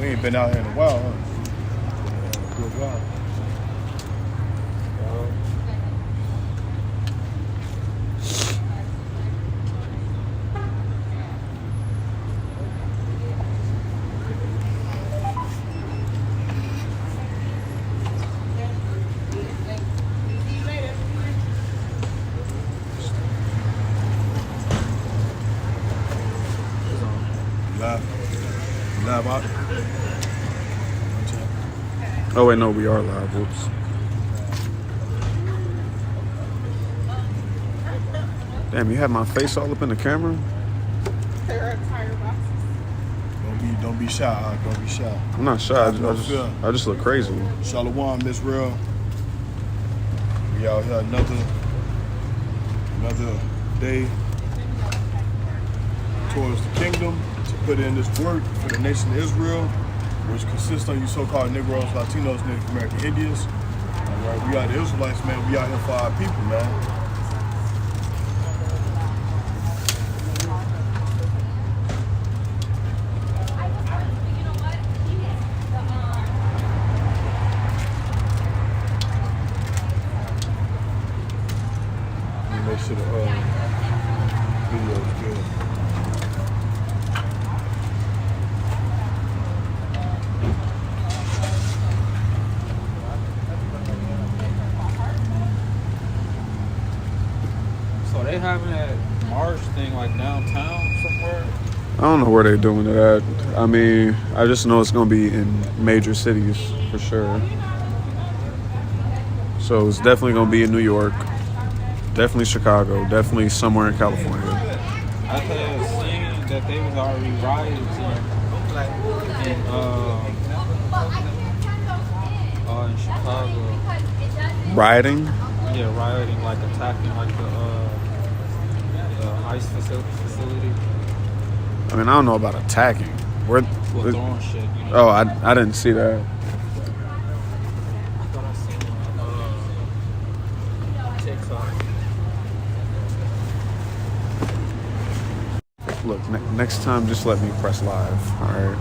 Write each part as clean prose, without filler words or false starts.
We ain't been out here in a while, huh? Good while. Live out. Oh wait, no, we are live. Whoops. Damn, you had my face all up in the camera? There are tire boxes. Don't be shy. Don't be shy. I'm not shy. I just look crazy. Shalom, Miss Real. We out here another day towards the kingdom to put in this work for the nation of Israel, which consists of you so-called Negroes, Latinos, Native American Indians. All right, we are the Israelites, man. We out here for our people, man. Make sure the video is good. So they having that march thing like downtown somewhere? I don't know where they're doing it at. I mean, I just know it's gonna be in major cities for sure. So it's definitely gonna be in New York, definitely Chicago, definitely somewhere in California. I had seen that they was already rioting in Chicago. Rioting? Yeah, rioting, like attacking like the ICE facility. I mean, I don't know about attacking. Where? Well, throwing shit, you know. Oh, I didn't see that. I thought I seen TikTok. Look, next time, just let me press live. All right.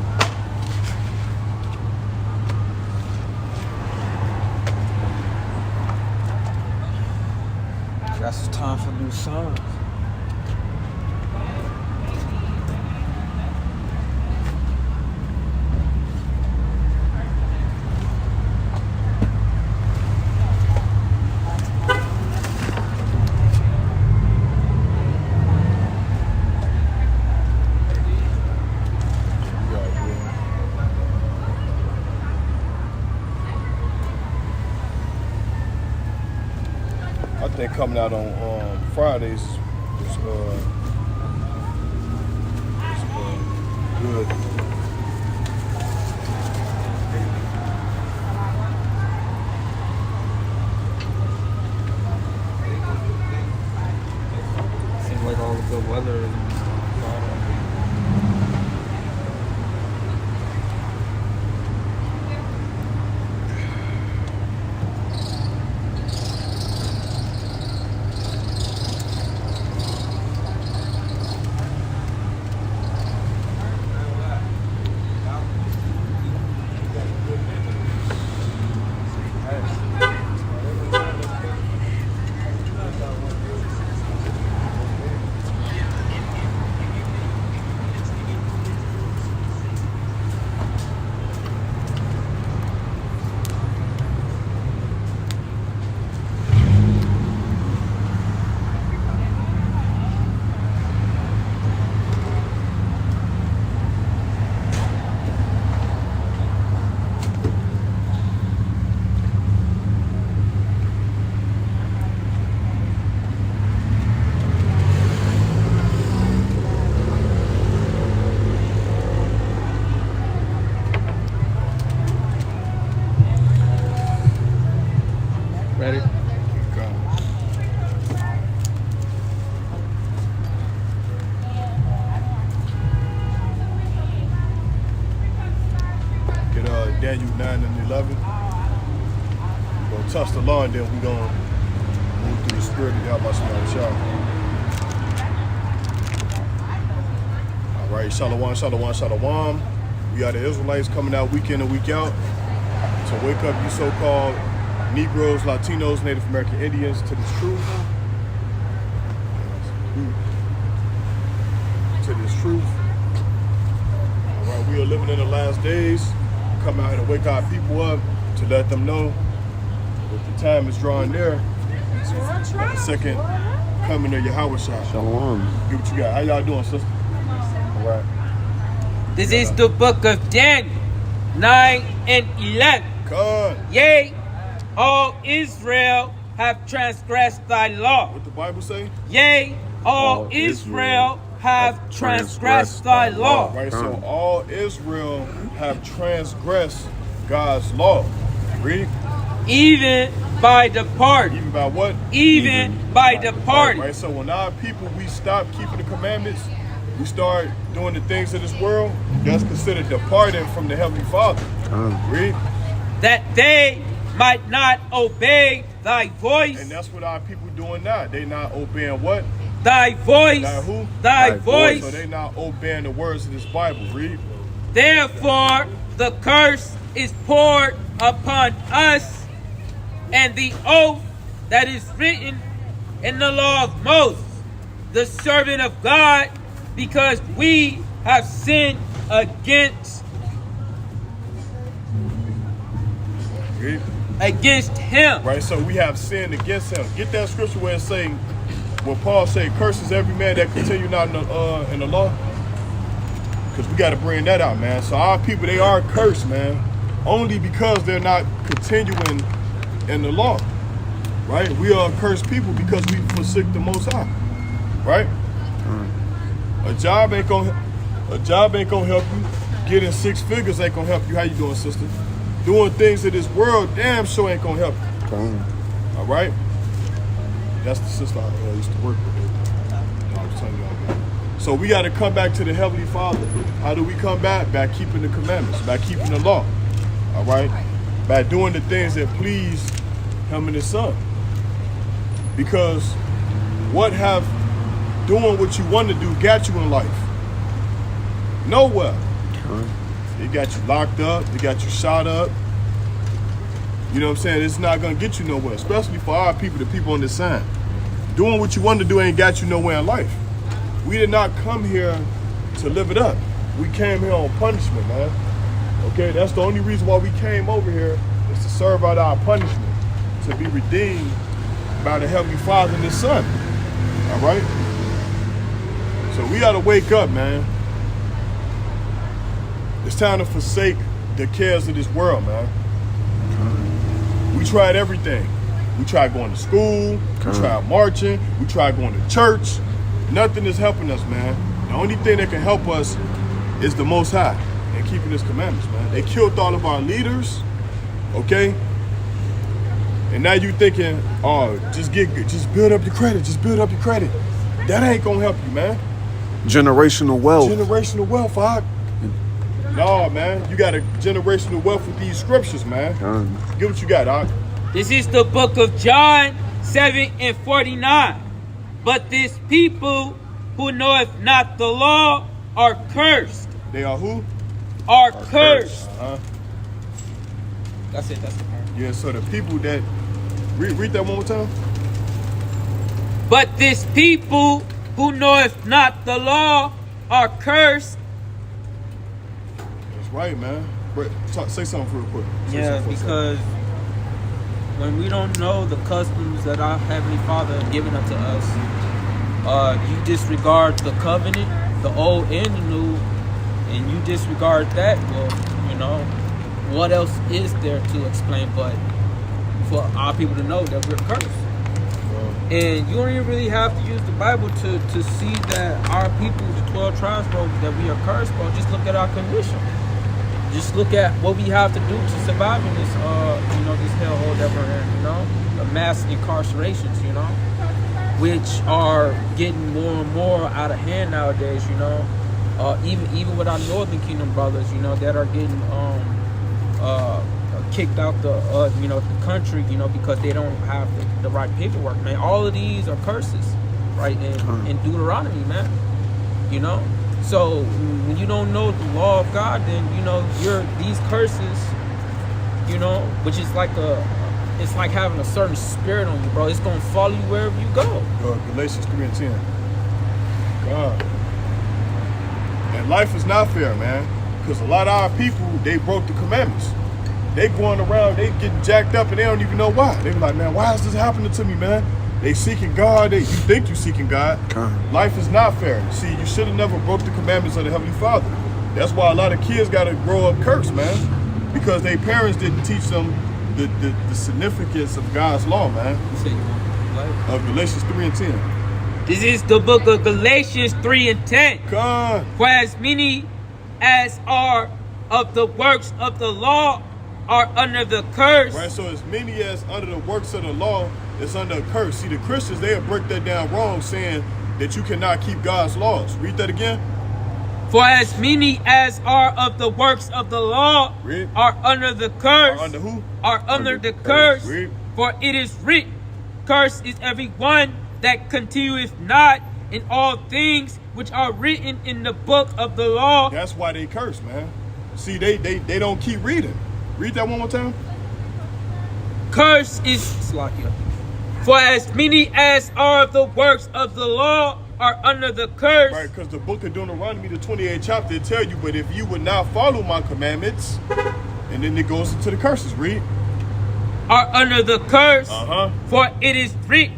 Guess it's time for new songs. I think coming out on Fridays is good. Seems like all the good weather is ready. Get Daniel 9 and 11. We're gonna touch the law and then we're gonna move through the spirit of God by Shah. All right, Shalom, Shalom, Shalom. We We are the Israelites coming out week in and week out to wake up you so-called Negroes, Latinos, Native American Indians to this truth. To this truth. All right, we are living in the last days. Come out here to wake our people up to let them know that the time is drawing near. The second coming of Yahweh Shah. Shalom. Get what you got. How y'all doing, sister? All right. This is the book of Daniel 9 and 11. God. Yea, all Israel have transgressed thy law. What the Bible say? Yea, all Israel have transgressed thy law. Right, so all Israel have transgressed God's law. Read. Even by departing. Even by what? Even by departing. Right, so when our people, we stop keeping the commandments, we start doing the things of this world, that's considered departing from the Heavenly Father. Read. That they might not obey thy voice. And that's what our people doing now. They not obeying what? Thy voice. Now who? Thy voice. So they not obeying the words of this Bible. Read. Therefore, the curse is poured upon us, and the oath that is written in the law of Moses, the servant of God, because we have sinned against him. Right, so we have sinned against him. Get that scripture where it's saying, where Paul say, curses every man that continue not in the law. Because we got to bring that out, man. So our people, they are cursed, man. Only because they're not continuing in the law. Right? We are cursed people because we forsake the Most High. Right? A job ain't gonna help you. Getting 6 figures ain't gonna help you. How you doing, sister? Doing things in this world damn sure ain't gonna help you. All right? That's the sister I used to work with. I was telling you all about. So we got to come back to the Heavenly Father. How do we come back? By keeping the commandments, by keeping the law. All right? By doing the things that please Him and His Son. Because what have doing what you want to do got you in life? Nowhere. It got you locked up. It got you shot up. You know what I'm saying? It's not going to get you nowhere, especially for our people, the people on this side. Doing what you want to do ain't got you nowhere in life. We did not come here to live it up. We came here on punishment, man. Okay, that's the only reason why we came over here, is to serve out our punishment, to be redeemed by the Heavenly Father and His Son. All right? So we got to wake up, man. It's time to forsake the cares of this world, man. We tried everything. We tried going to school. We tried marching. We tried going to church. Nothing is helping us, man. The only thing that can help us is the Most High and keeping His commandments, man. They killed all of our leaders, okay? And now you thinking, oh, just build up your credit. Just build up your credit. That ain't gonna help you, man. Generational wealth. Generational wealth, no, man. You got a generational wealth with these scriptures, man. Get what you got, Doc. This is the book of John 7 and 49. But this people who knoweth not the law are cursed. They are who? Are cursed. That's it. That's the part. Yeah, so the people that... Read that one more time. But this people who knoweth not the law are cursed. That's right, man. Say something real quick. Yeah, because when we don't know the customs that our Heavenly Father has given unto us, you disregard the covenant, the old and the new, and you disregard that, well, you know, what else is there to explain but for our people to know that we're cursed? And you don't even really have to use the Bible to see that our people, the 12 tribes, bro, that we are cursed, bro. Just look at our condition. Just look at what we have to do to survive in this, you know, this hellhole that we're in, you know, the mass incarcerations, you know, which are getting more and more out of hand nowadays, you know, even with our Northern Kingdom brothers, you know, that are getting kicked out the, you know, the country, you know, because they don't have the right paperwork, man. All of these are curses, right, in Deuteronomy, man, you know. So when you don't know the law of God, then these curses, which is like it's like having a certain spirit on you, bro. It's gonna follow you wherever you go. Galatians 3:10. God. And life is not fair, man. Because a lot of our people, they broke the commandments. They going around, they getting jacked up, and they don't even know why. They be like, man, why is this happening to me, man? They seeking God. You think you seeking God. Life is not fair. See, you should have never broke the commandments of the Heavenly Father. That's why a lot of kids got to grow up cursed, man. Because their parents didn't teach them the significance of God's law, man. You said you want Of Galatians 3:10. This is the book of Galatians 3:10. God. For as many as are of the works of the law are under the curse. Right, so as many as under the works of the law is under a curse. See, the Christians, they'll break that down wrong, saying that you cannot keep God's laws. Read that again. For as many as are of the works of the law Read. are under the curse. Are under who? Are under the curse. Read. For it is written, cursed is every one that continueth not in all things which are written in the book of the law. That's why they curse, man. See, they don't keep reading. Read that one more time. Curse is Slakia. for as many as are of the works of the law are under the curse. Right, because the book of Deuteronomy, the 28th chapter, it tell you, but if you would not follow my commandments, and then it goes into the curses. Read. Are under the curse. Uh-huh. For it is written,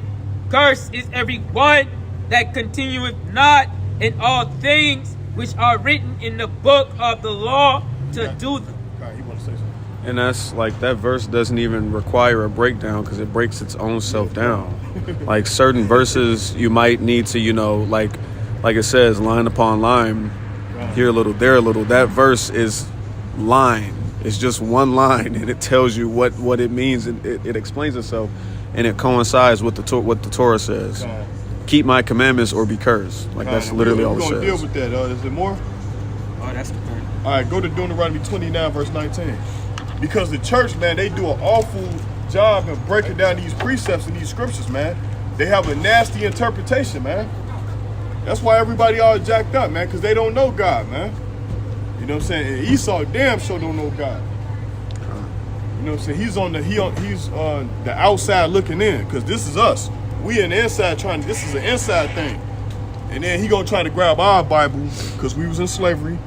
cursed is every one that continueth not in all things which are written in the book of the law to do them. God, he want to say something. And that's like that verse doesn't even require a breakdown because it breaks its own self down. Like certain verses you might need to, like it says, line upon line, here a little, there a little. That verse is line. It's just one line, and it tells you what it means, and it explains itself, and it coincides with what the Torah says. Keep my commandments or be cursed. Like that's literally all it says. We're going to deal with that. Is there more? Oh, that's the point. All right, go to Deuteronomy 29, verse 19. Because the church, man, they do an awful job of breaking down these precepts and these scriptures, man. They have a nasty interpretation, man. That's why everybody all jacked up, man, because they don't know God, man. You know what I'm saying? And Esau damn sure don't know God. You know what I'm saying? He's on the outside looking in, because this is us. We in the inside this is an inside thing. And then he gonna try to grab our Bible, because we was in slavery,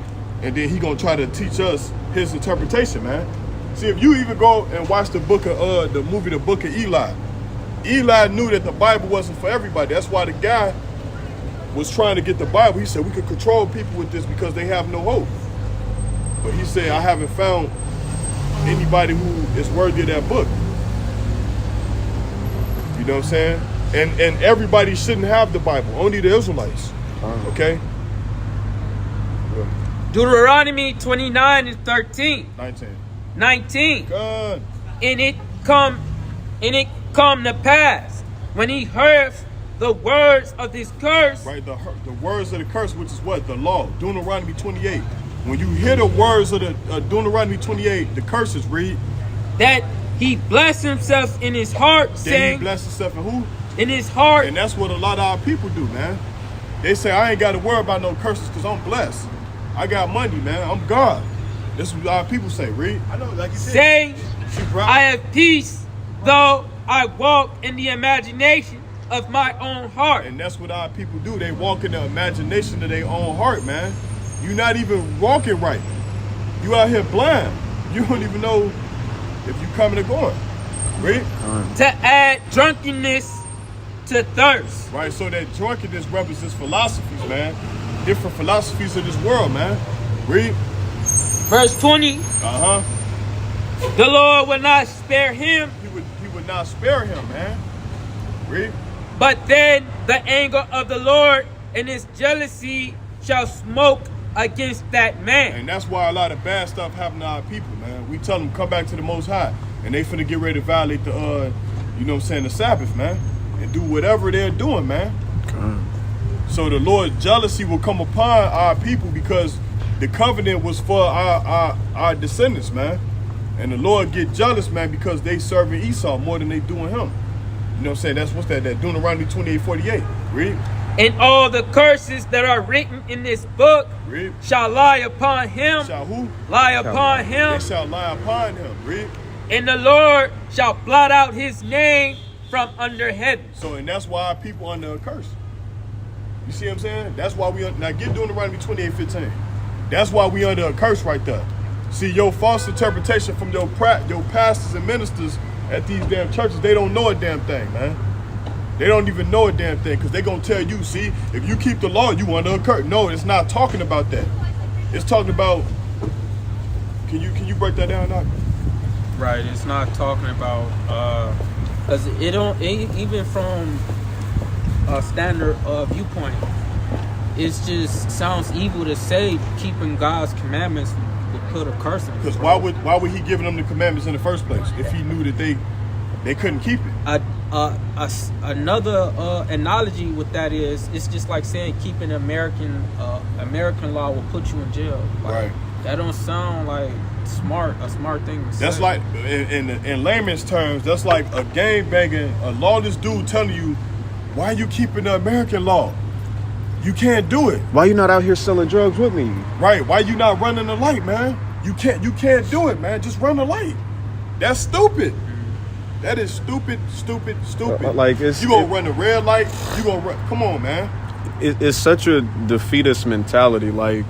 and then he gonna try to teach us his interpretation, man. See, if you even go and watch the book of the movie, The Book of Eli, Eli knew that the Bible wasn't for everybody. That's why the guy was trying to get the Bible. He said we could control people with this because they have no hope. But he said, I haven't found anybody who is worthy of that book. You know what I'm saying? And everybody shouldn't have the Bible. Only the Israelites. Okay? Deuteronomy 29 and 13. 19. God. And it come to pass when he heard the words of this curse. Right, the words of the curse, which is what? The law. Deuteronomy 28. When you hear the words of the Deuteronomy 28, the curses, read. That he blessed himself in his heart, saying. He blessed himself in who? In his heart. And that's what a lot of our people do, man. They say, I ain't got to worry about no curses because I'm blessed. I got money, man. I'm God. This is what our people say, read. I know, like you said. Saying, I have peace, though I walk in the imagination of my own heart. And that's what our people do. They walk in the imagination of their own heart, man. You're not even walking right. You out here blind. You don't even know if you coming or going. Read. To add drunkenness to thirst. Right, so that drunkenness represents philosophies, man. Different philosophies of this world, man. Read. Verse 20. Uh-huh. The Lord will not spare him. He would not spare him, man. Read. But then the anger of the Lord and his jealousy shall smoke against that man. And that's why a lot of bad stuff happen to our people, man. We tell them come back to the Most High, and they finna get ready to violate the, you know what I'm saying, the Sabbath, man, and do whatever they're doing, man. Okay. So the Lord's jealousy will come upon our people because the covenant was for our descendants, man. And the Lord get jealous, man, because they serving Esau more than they doing him. You know what I'm saying? That's what's that Deuteronomy 28:48. Read. And all the curses that are written in this book Read. shall lie upon him. Shall who? Lie upon him. They shall lie upon him. Read. And the Lord shall blot out his name from under heaven. So, and that's why people under a curse. You see what I'm saying? That's why we now get Deuteronomy 28:15. That's why we under a curse right there. See, your false interpretation from your pastors and ministers at these damn churches, they don't know a damn thing, man. They don't even know a damn thing because they're going to tell you, see, if you keep the law, you under a curse. No, it's not talking about that. It's talking about, can you break that down, Doc? Right, it's not talking about, because even from a standard viewpoint, it just sounds evil to say keeping God's commandments would put a curse on. Because why would he give them the commandments in the first place if he knew that they couldn't keep it? Another analogy with that is, it's just like saying keeping American law will put you in jail. Like, Right. That don't sound like a smart thing to say. That's like, in layman's terms, that's like a gang banging, a lawless dude telling you, why you keeping the American law? You can't do it. Why you not out here selling drugs with me? Right, why you not running the light, man? You can't do it, man. Just run the light. That's stupid. That is stupid. Like, it's, you gonna run the red light, you gonna run, come on, man. It's such a defeatist mentality. Like,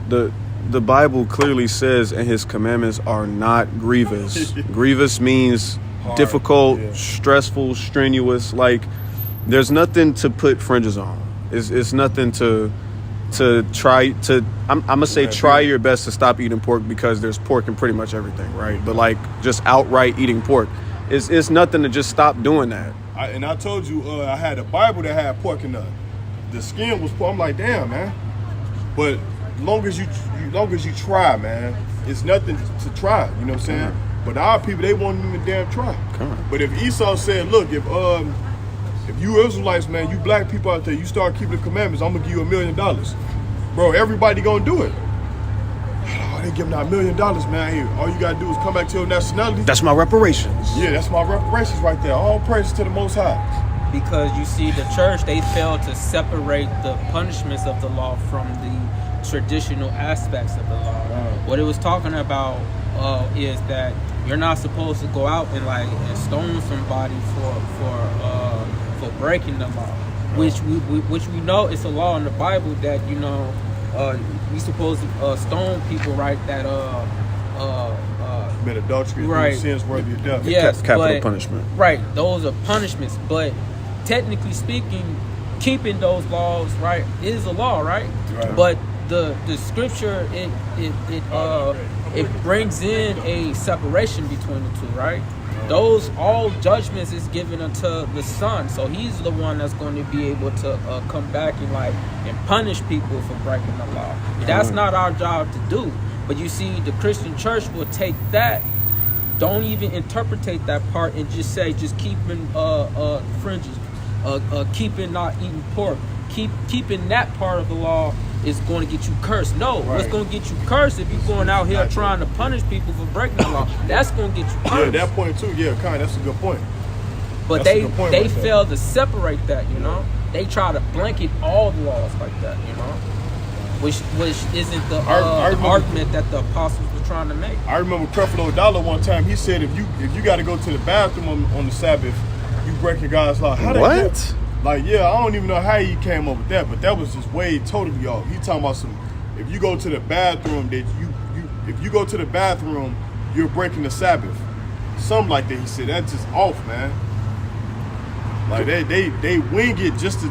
the Bible clearly says, and his commandments are not grievous. Grievous means hard, difficult, stressful, strenuous. Like, there's nothing to put fringes on. It's nothing to try to. I'm gonna say try your best to stop eating pork because there's pork in pretty much everything, right? But like just outright eating pork, it's nothing to just stop doing that. I told you I had a Bible that had pork in the skin was pork. I'm like, damn, man. But long as you try, man, it's nothing to try. You know what I'm saying? But our people, they won't even damn try. But if Esau said, look, if you Israelites, man, you black people out there, you start keeping the commandments, I'm gonna give you $1 million. Bro, everybody gonna do it. Oh, they giving out $1 million, man. Here, all you gotta do is come back to your nationality. That's my reparations. Yeah, that's my reparations right there. All praises to the Most High. Because you see, the church, they failed to separate the punishments of the law from the traditional aspects of the law. Right. What it was talking about is that you're not supposed to go out and stone somebody for breaking the law, which we know it's a law in the Bible that we supposed to stone people, right? That commit adultery, right, sins worthy of death. Yes, capital punishment. Right, those are punishments. But technically speaking, keeping those laws, right, is a law, right? But the scripture it brings in a separation between the two, right? Those all judgments is given unto the Son, so he's the one that's going to be able to come back and punish people for breaking the law. That's not our job to do. But you see, the Christian church will take that, don't even interpretate that part, and just say just keeping fringes, keeping not eating pork, keeping that part of the law is going to get you cursed. No, what's going to get you cursed if you're going out here trying to punish people for breaking the law? That's going to get you cursed. Yeah, that point too. Yeah, that's a good point. But they fail to separate that, They try to blanket all the laws like that, Which isn't the argument that the apostles were trying to make. I remember Creflo Dollar one time, he said if you got to go to the bathroom on the Sabbath, you breaking God's law. What? Like, yeah, I don't even know how he came up with that, but that was just way totally off. He talking about if you go to the bathroom, if you go to the bathroom, you're breaking the Sabbath. Something like that. He said that's just off, man. Like they wing it just to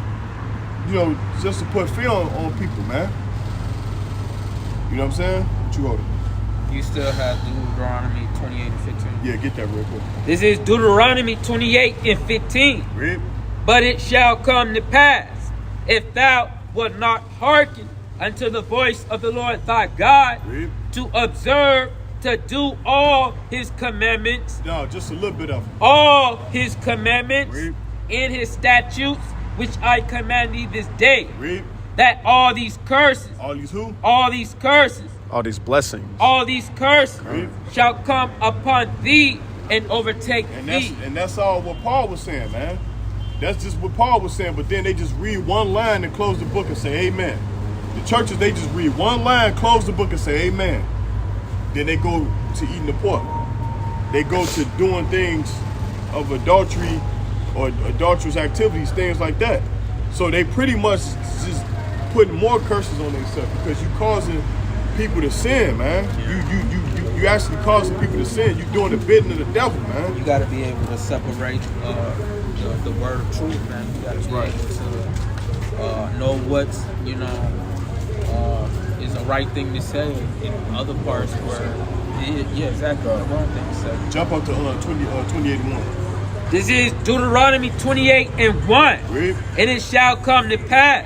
put fear on people, man. You know what I'm saying? What you holding? You still have Deuteronomy 28 and 15. Yeah, get that real quick. This is Deuteronomy 28 and 15. Read. But it shall come to pass, if thou wilt not hearken unto the voice of the Lord thy God, Read. to observe, to do all his commandments, No, just a little bit of it. all his commandments, Read. and his statutes, which I command thee this day, Read. that all these curses, All these who? all these curses, All these blessings. all these curses Read. shall come upon thee and overtake thee. And that's all what Paul was saying, man. That's just what Paul was saying. But then they just read one line and close the book and say amen. The churches, they just read one line, close the book and say amen. Then they go to eating the pork. They go to doing things of adultery or adulterous activities, things like that. So they pretty much just putting more curses on themselves because you causing people to sin, man. You actually causing people to sin. You doing the bidding of the devil, man. You got to be able to separate the word of truth, man. You got to be able to know what's, is the right thing to say in other parts where, exactly, the wrong thing to say. Jump up to 28:1. This is Deuteronomy 28:1. Read. And it shall come to pass,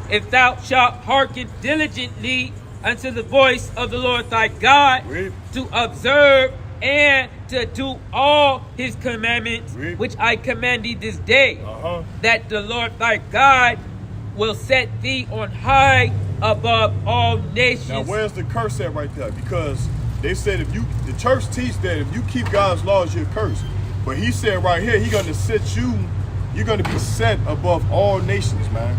if thou shalt hearken diligently unto the voice of the Lord thy God, Read. to observe and to do all his commandments, Read. which I command thee this day, Uh-huh. that the Lord thy God will set thee on high above all nations. Now where's the curse at right there? Because they said the church teach that if you keep God's laws, you're cursed. But he said right here, he's gonna set you're gonna be set above all nations, man,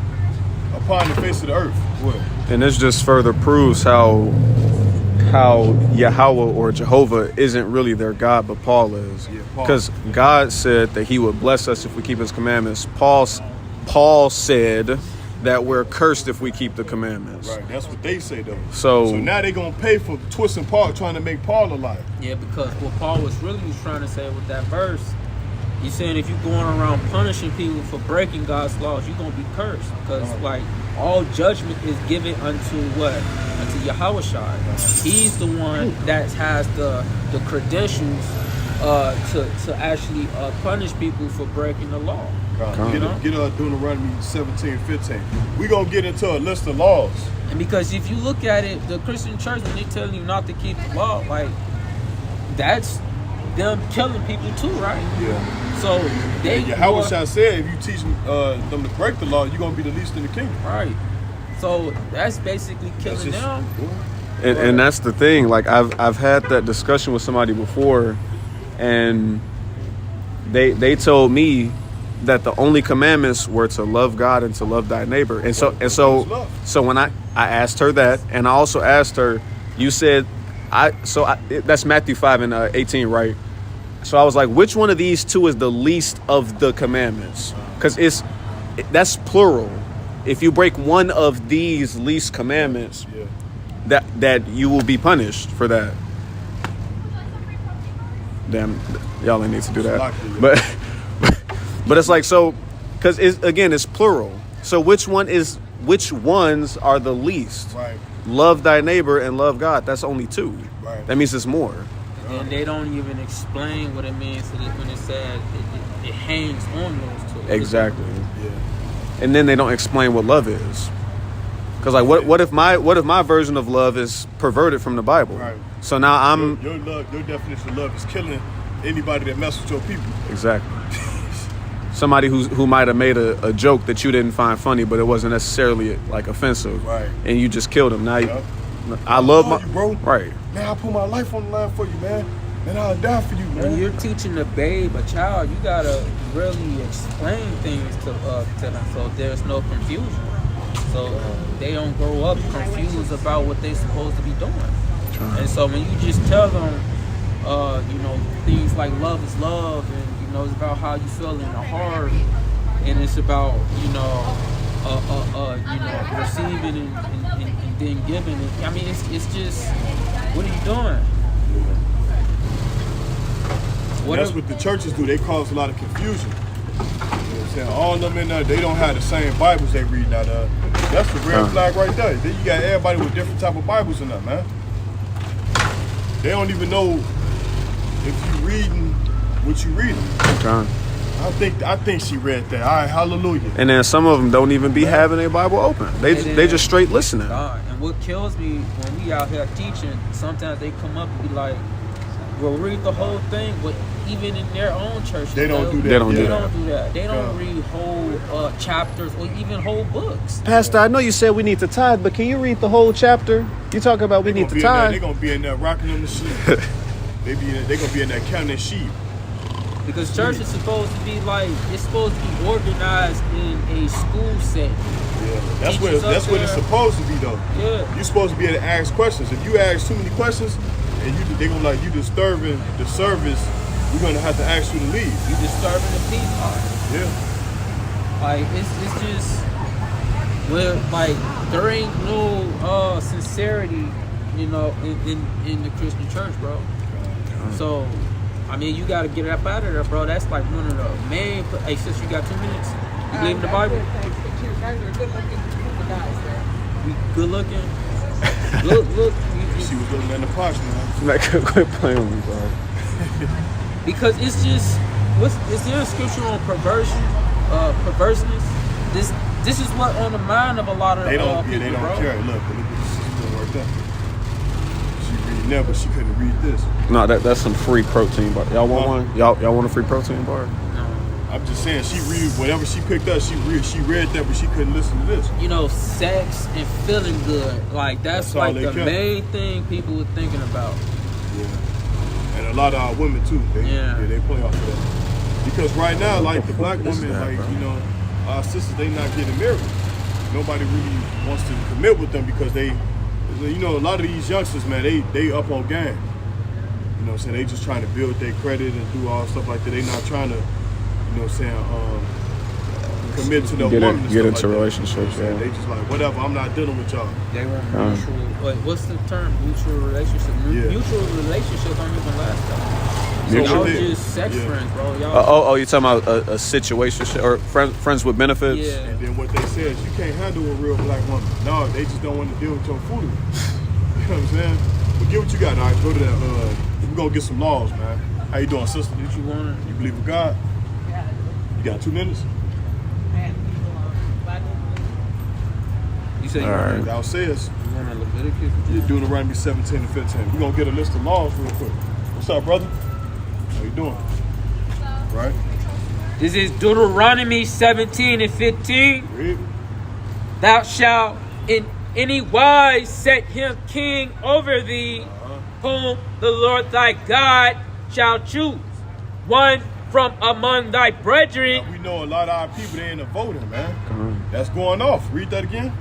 upon the face of the earth. What? And this just further proves how Yahweh or Jehovah isn't really their God, but Paul is. Yeah, Paul. Because God said that he would bless us if we keep his commandments. Paul said that we're cursed if we keep the commandments. Right, that's what they say though. So now they're gonna pay for twisting Paul, trying to make Paul a liar. Yeah, because what Paul was trying to say with that verse, he's saying if you're going around punishing people for breaking God's laws, you're going to be cursed. Because, all judgment is given unto what? Unto Yahushua. He's the one that has the credentials to actually punish people for breaking the law. Get Deuteronomy 17:15. We're gonna get into a list of laws. And because if you look at it, the Christian church, when they telling you not to keep the law, that's them killing people too, right? Yeah. So they Yahushua said if you teach them to break the law, you're gonna be the least in the kingdom. right. So that's basically killing them. and that's the thing. Like I've had that discussion with somebody before, and they told me that the only commandments were to love God and to love thy neighbor. And so when I asked her that, and I also asked her, you said that's Matthew 5:18, right? So I was like, which one of these two is the least of the commandments? Because that's plural. If you break one of these least commandments, that you will be punished for that. Damn, y'all ain't need to do that. But it's like, so, because it's plural. So which ones are the least? Right. Love thy neighbor and love God. That's only two. Right. That means it's more. And they don't even explain what it means when it says it hangs on those two. Exactly. Yeah. And then they don't explain what love is. Because what if my version of love is perverted from the Bible? Right. So now I'm your definition of love is killing anybody that messes with your people. exactly. Somebody who might have made a joke that you didn't find funny, but it wasn't necessarily like offensive, Right. And you just killed him. Now Yep. I love you, bro. right. Man, I put my life on the line for you, man. And I'll die for you, When man. you're teaching a child, you gotta really explain things to them so there's no confusion. So they don't grow up confused about what they're supposed to be doing. And so when you just tell them, things like love is love, and it's about how you feel in the heart, and it's about receiving and then giving. I mean, it's just, what are you doing? That's what the churches do. They cause a lot of confusion. You know what I'm saying? All of them in there, they don't have the same Bibles they read out of. That's the red flag right there. Then you got everybody with different type of Bibles in there, man. They don't even know if you reading what you reading. Okay. I think she read that. All right, hallelujah. And then some of them don't even be having their Bible open. They just straight listening. God. And what kills me when we out here teaching, sometimes they come up and be like, "Well, read the whole thing." But even in their own church, They don't do that. They don't They do don't do that. They don't read whole chapters or even whole books. Pastor, I know you said we need to tithe, but can you read the whole chapter? You talk about we need to tithe. They're gonna be in there rocking them the sheep. They gonna be in there counting sheep. Because church is supposed to be like, it's supposed to be organized in a school setting. Yeah, that's Teachers what up it's there. supposed to be though. Yeah. You're supposed to be able to ask questions. If you ask too many questions, and they gonna like you disturbing the service, we're gonna have to ask you to leave. You disturbing the peace. Yeah. Like it's just well, like there ain't no sincerity, you know, in the Christian church, bro. So I mean, you gotta get up out of there, bro. That's like one of the main. Hey, sis, you got 2 minutes? You believe in the Bible? You guys are good looking guys there. We good looking. Look. She was looking at the posh now. Like, quit playing with me, bro. Because it's just, is there a scripture on perversion, perverseness? This is what on the mind of a lot of They don't people, they don't bro. care. Look at the sister right there. She reading that, but she couldn't read this. No, that's some free protein bar. Y'all want one? Y'all want a free protein bar? I'm just saying, she read whatever she picked up. She read that, but she couldn't listen to this. You know, sex and feeling good, like that's all like they the care. main thing people were thinking about. Yeah. And a lot of our women too. They play off of that. Because right now, like the black women, like you know, our sisters, they not getting married. Nobody really wants to commit with them because they, you know, a lot of these youngsters, man, they up on game. You know what I'm saying? They just trying to build their credit and do all stuff like that. They not trying to, you know what I'm saying, commit to the woman and get stuff into like relationships. that. Yeah. They just like, whatever, I'm not dealing with y'all. They want mutual. Wait, what's the term? Mutual relationship. Yeah. Mutual relationship don't even last that long. So Mutual. y'all just sex friends, bro. Y'all. Oh, you talking about a situation or friends with benefits? Yeah. And then what they say is you can't handle a real black woman. No, they just don't want to deal with your foolery. You know what I'm saying? But get what you got. All right, go to that. We're going to get some laws, man. How you doing, sister? What you want? You believe in God? You got 2 minutes? You said you All want right. Thou says, you want a Leviticus? you're Deuteronomy 17 and 15. We're going to get a list of laws real quick. What's up, brother? How you doing? Right? This is Deuteronomy 17 and 15. Read. Thou shalt in any wise set him king over thee, whom the Lord thy God shall choose, one from among thy brethren. Now, we know a lot of our people, they ain't a voting, man. That's going off. Read that again.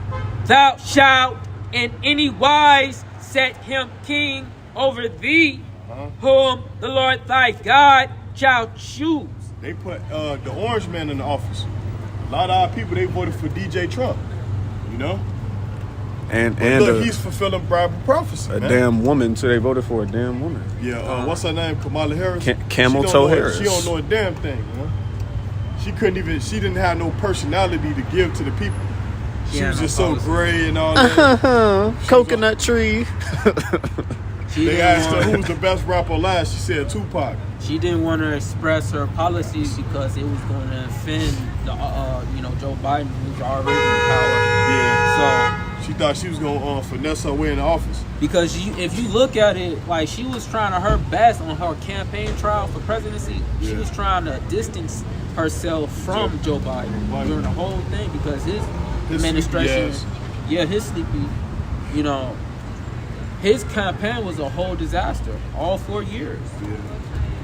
Thou shalt in any wise set him king over thee, whom the Lord thy God shall choose. They put the orange man in the office. A lot of our people, they voted for DJ Trump. You know? And Look, he's fulfilling Bible prophecy, a man. damn woman too. They voted for a damn woman. Yeah, what's her name? Kamala Harris? Camel Toe Harris. She don't know a damn thing, man. She didn't have no personality to give to the people. She was just so gray and all that. Coconut tree. They asked her who was the best rapper last. She said Tupac. She didn't want to express her policies because it was going to offend the, Joe Biden, who's already in power. Yeah. So she thought she was gonna finesse her way in the office. Because if you look at it, like she was trying to her best on her campaign trial for presidency. She Yeah. was trying to distance herself from Joe Biden during the whole thing because his administration, his sleepy, his campaign was a whole disaster all 4 years. Yeah.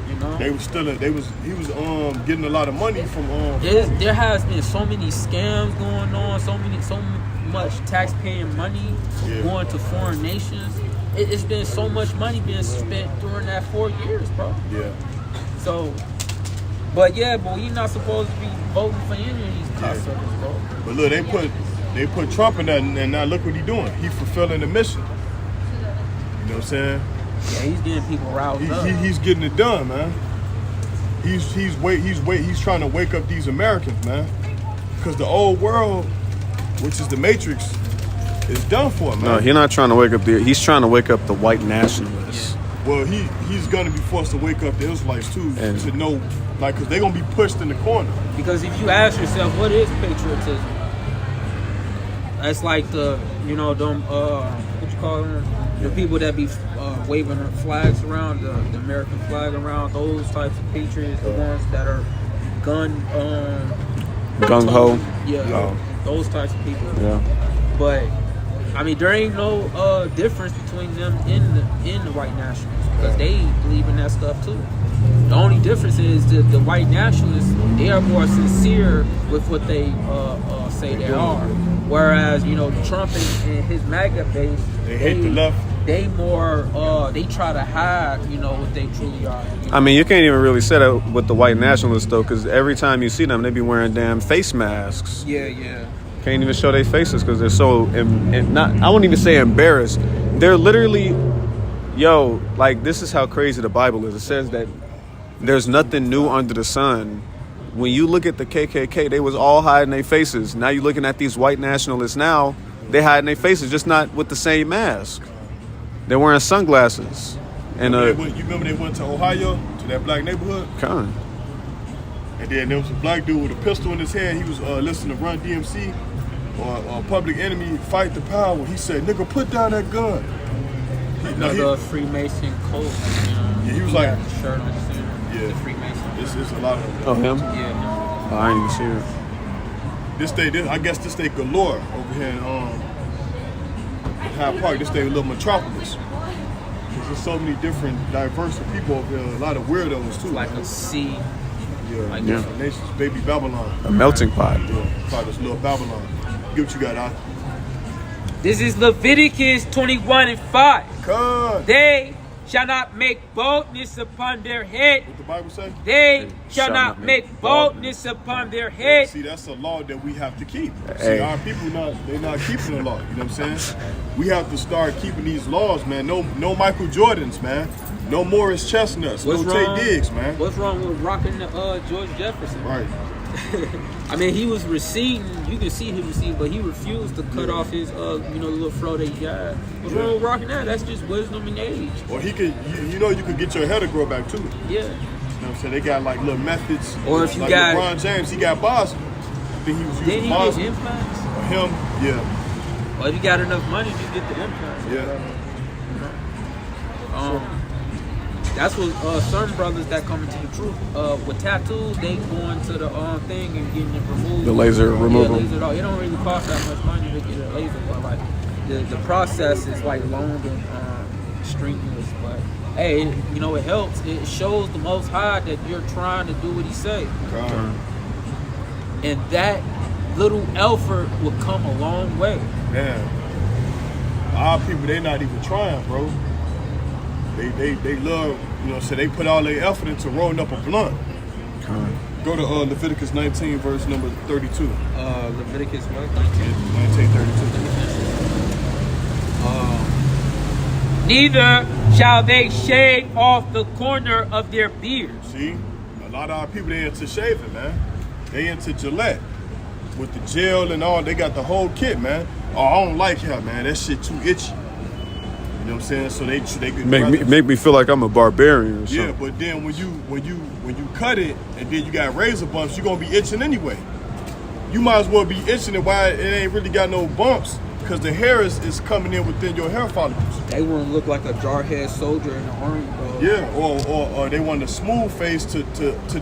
You know, He was getting a lot of money from there has been so many scams going on, so much tax-paying money going to foreign nations. It's been so much money being spent during that 4 years, bro. Yeah. So, but you're not supposed to be voting for any of these cocksuckers, bro. But look, they put Trump in that, and now look what he's doing. He's fulfilling the mission. You know what I'm saying? Yeah, he's getting people roused up. He's getting it done, man. He's trying to wake up these Americans, man. Because the old world, which is the Matrix, is done for, man. No, he's not trying to wake up he's trying to wake up the white nationalists. Well, he's gonna be forced to wake up the Israelites too, And- to know, like, because they're gonna be pushed in the corner. Because if you ask yourself, what is patriotism? That's like the, them, what you call them? The people that be waving their flags around, the American flag around, those types of patriots, the ones that are Gung-ho. Yeah, those types of people. Yeah. But I mean, there ain't no difference between them in the white nationalists because they believe in that stuff too. The only difference is the white nationalists, they are more sincere with what they say they are. Whereas, Trump and his MAGA base, They hate the left. They more, they try to hide, what they truly are. I mean, you can't even really say that with the white nationalists, though, because every time you see them, they be wearing damn face masks. Yeah. Can't even show their faces because they're so, I won't even say embarrassed. They're literally, like, this is how crazy the Bible is. It says that there's nothing new under the sun. When you look at the KKK, they was all hiding their faces. Now you're looking at these white nationalists now, they hiding their faces, just not with the same mask. They're wearing sunglasses. And you remember they went to Ohio, to that black neighborhood? Con. And then there was a black dude with a pistol in his hand. He was listening to Run DMC or Public Enemy, Fight the Power. He said, "Nigga, put down that gun." Another Freemason cult. Yeah, he was like, Jeshurrn, yeah, the Freemason. it's a lot of them. Oh, him? Yeah. Oh, I ain't even see it. I guess this day galore over here in Hyde Park. This day a little metropolis. There's so many different diverse people over here. A lot of weirdos too. Like a sea. Yeah, Like different nations. Baby Babylon. A melting pot. Yeah, call this little Babylon. Get what you got out. This is Leviticus 21:5. Come. They shall not make boldness upon their head. What the Bible say? They shall not make boldness upon their head. See, that's a law that we have to keep. Hey. See, our people they're not keeping the law. You know what I'm saying? We have to start keeping these laws, man. No Michael Jordans, man. No Morris Chestnuts. What's no wrong? Tay Diggs, man. What's wrong with rocking the George Jefferson? Right. I mean, he was receding. You can see he receding, but he refused to cut off his, little fro that he got. What's wrong with rocking that? That's just wisdom and age. Or he could, you could get your hair to grow back too. Yeah. You know what I'm saying? They got like little methods. Or if you like got LeBron James, he got Boston. I think he was Then using he get Boston. implants. Or him, yeah. Well, if you got enough money, you get the implants. Yeah. That's what some brothers that come into the truth with tattoos, they go into the thing and getting it removed. The laser removal. Yeah, laser. It don't really cost that much money to get a laser, but like the process is like long and strenuous. But hey, it helps. It shows the Most High that you're trying to do what He say, and that little effort will come a long way. Man, our people, they not even trying, bro. They love, so they put all their effort into rolling up a blunt. Go to Leviticus 19, verse number 32. Leviticus what? 1932. Neither shall they shave off the corner of their beards. See, a lot of our people, they into shaving, man. They into Gillette with the gel and all. They got the whole kit, man. Oh, I don't like her, man. That shit too itchy. You know what I'm saying? So they could Make me feel like I'm a barbarian or something. Yeah, but then when you cut it and then you got razor bumps, you're gonna be itching anyway. You might as well be itching it while it ain't really got no bumps, because the hair is coming in within your hair follicles. They wouldn't look like a jarhead soldier in the army, bro. Yeah, or they want a smooth face to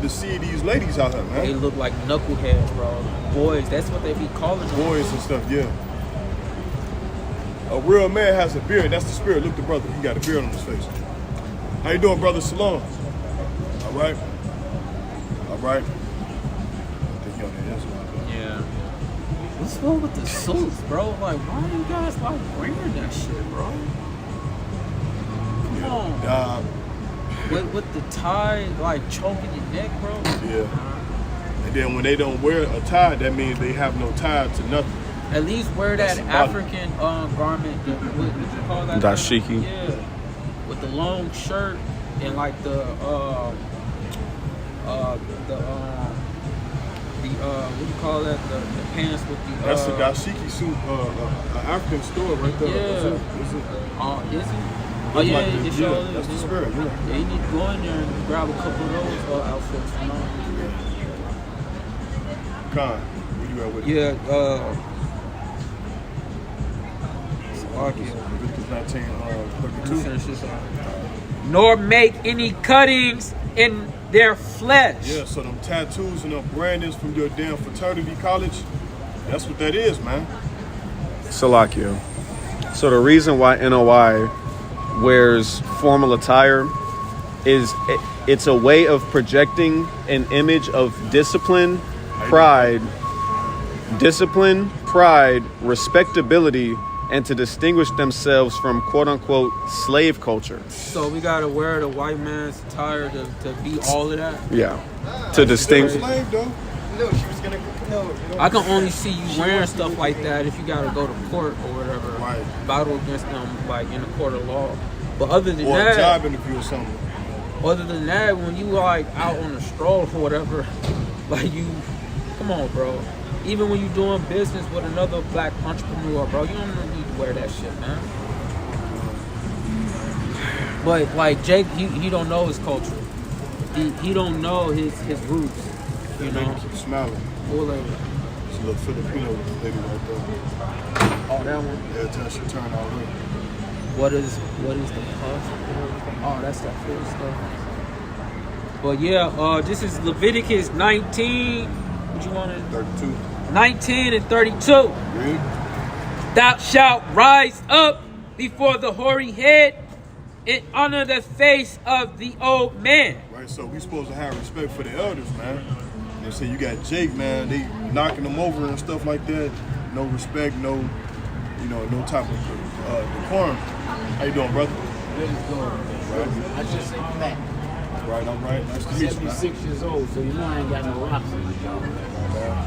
deceive these ladies out here, man. They look like knuckleheads, bro. Boys, that's what they be calling them. Boys and stuff, yeah. A real man has a beard. That's the spirit. Look, the brother, he got a beard on his face. How you doing, brother? Salon. All right. All right. Yeah. What's wrong with the suits, bro? Like, why are you guys like wearing that shit, bro? Come on. With the tie, like choking your neck, bro. Yeah. And then when they don't wear a tie, that means they have no tie to nothing. At least wear that African garment. What you call that? Dashiki. Yeah. With the long shirt and like the what do you call that? The pants with the. That's a dashiki suit, an African store right there. Yeah. Is it? Is it? Oh Looks yeah, like it this. sure Yeah, is. that's the spirit. Yeah. Yeah, you need to go in there and grab a couple of those outfits. Con, where you at with it? Yeah. Leviticus 19:32. Nor make any cuttings in their flesh. Yeah, so them tattoos and them brandings from your damn fraternity college, that's what that is, man. Salakia. So the reason why NOI wears formal attire it's a way of projecting an image of discipline, pride, respectability, and to distinguish themselves from quote-unquote slave culture. So we gotta wear the white man's attire to be all of that. Yeah, to distinguish. Slave though. No, she was gonna. No. I can only see you wearing stuff like that if you gotta go to court or whatever, Right. battle against them like in a court of law. But other than Or a that, job interview or something. other than that, when you like out on a stroll or whatever, like you, come on, bro. Even when you're doing business with another black entrepreneur, bro, you don't need to wear that shit, man. But like Jake, he don't know his culture. He don't know his roots. You know. Keep smiling. Or like, It's a little Filipino lady right there. oh, that one. Every time she turn all way. What is the puff? Oh, that's that food stuff. But yeah, this is Leviticus 19. What you want to? 32. 19 and 32. Read. Thou shalt rise up before the hoary head and honor the face of the old man. Right, so we supposed to have respect for the elders, man. They say you got Jake, man. They knocking them over and stuff like that. No respect, no type of decorum. How you doing, brother? Good as gold. I just say flat. Right, all right. Nice to meet you, man. 76 years old, so you know I ain't got no rocks in the jaw.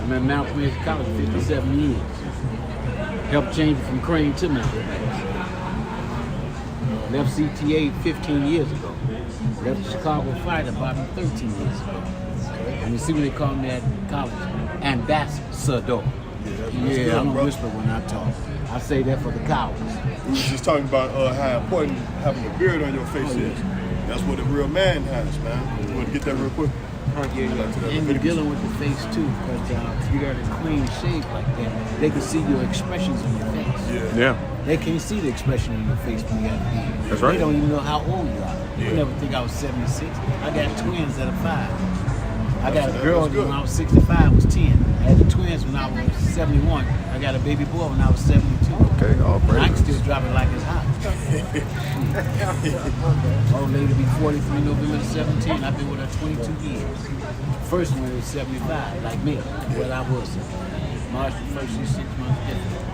I'm at Mount Wayne College 57 years. Helped change it from Crane to Mount Wayne. Left CTA 15 years ago. Left the Chicago Fire Department 13 years ago. And you see what they call me at college? Ambassador. Yeah, I don't whisper when I talk. I say that for the cowards. We was just talking about how important having a beard on your face is. That's what a real man has, man. You want to get that real quick? And you're dealing with the face too, because if you got a clean shave like that, they can see your expressions on your face. Yeah. They can't see the expression on your face when you got a beard. That's right. They don't even know how old you are. You never think I was 76. I got twins that are 5. I got a girl when I was 65 was 10. I had the twins when I was 71. I got a baby boy when I was 72. Okay, all I can praise. still drop it like it's hot. Old lady be 43 November the 17th. I've been with her 22 years. First one was 75, like me. Well, I was. March the 1st, she's 6 months different.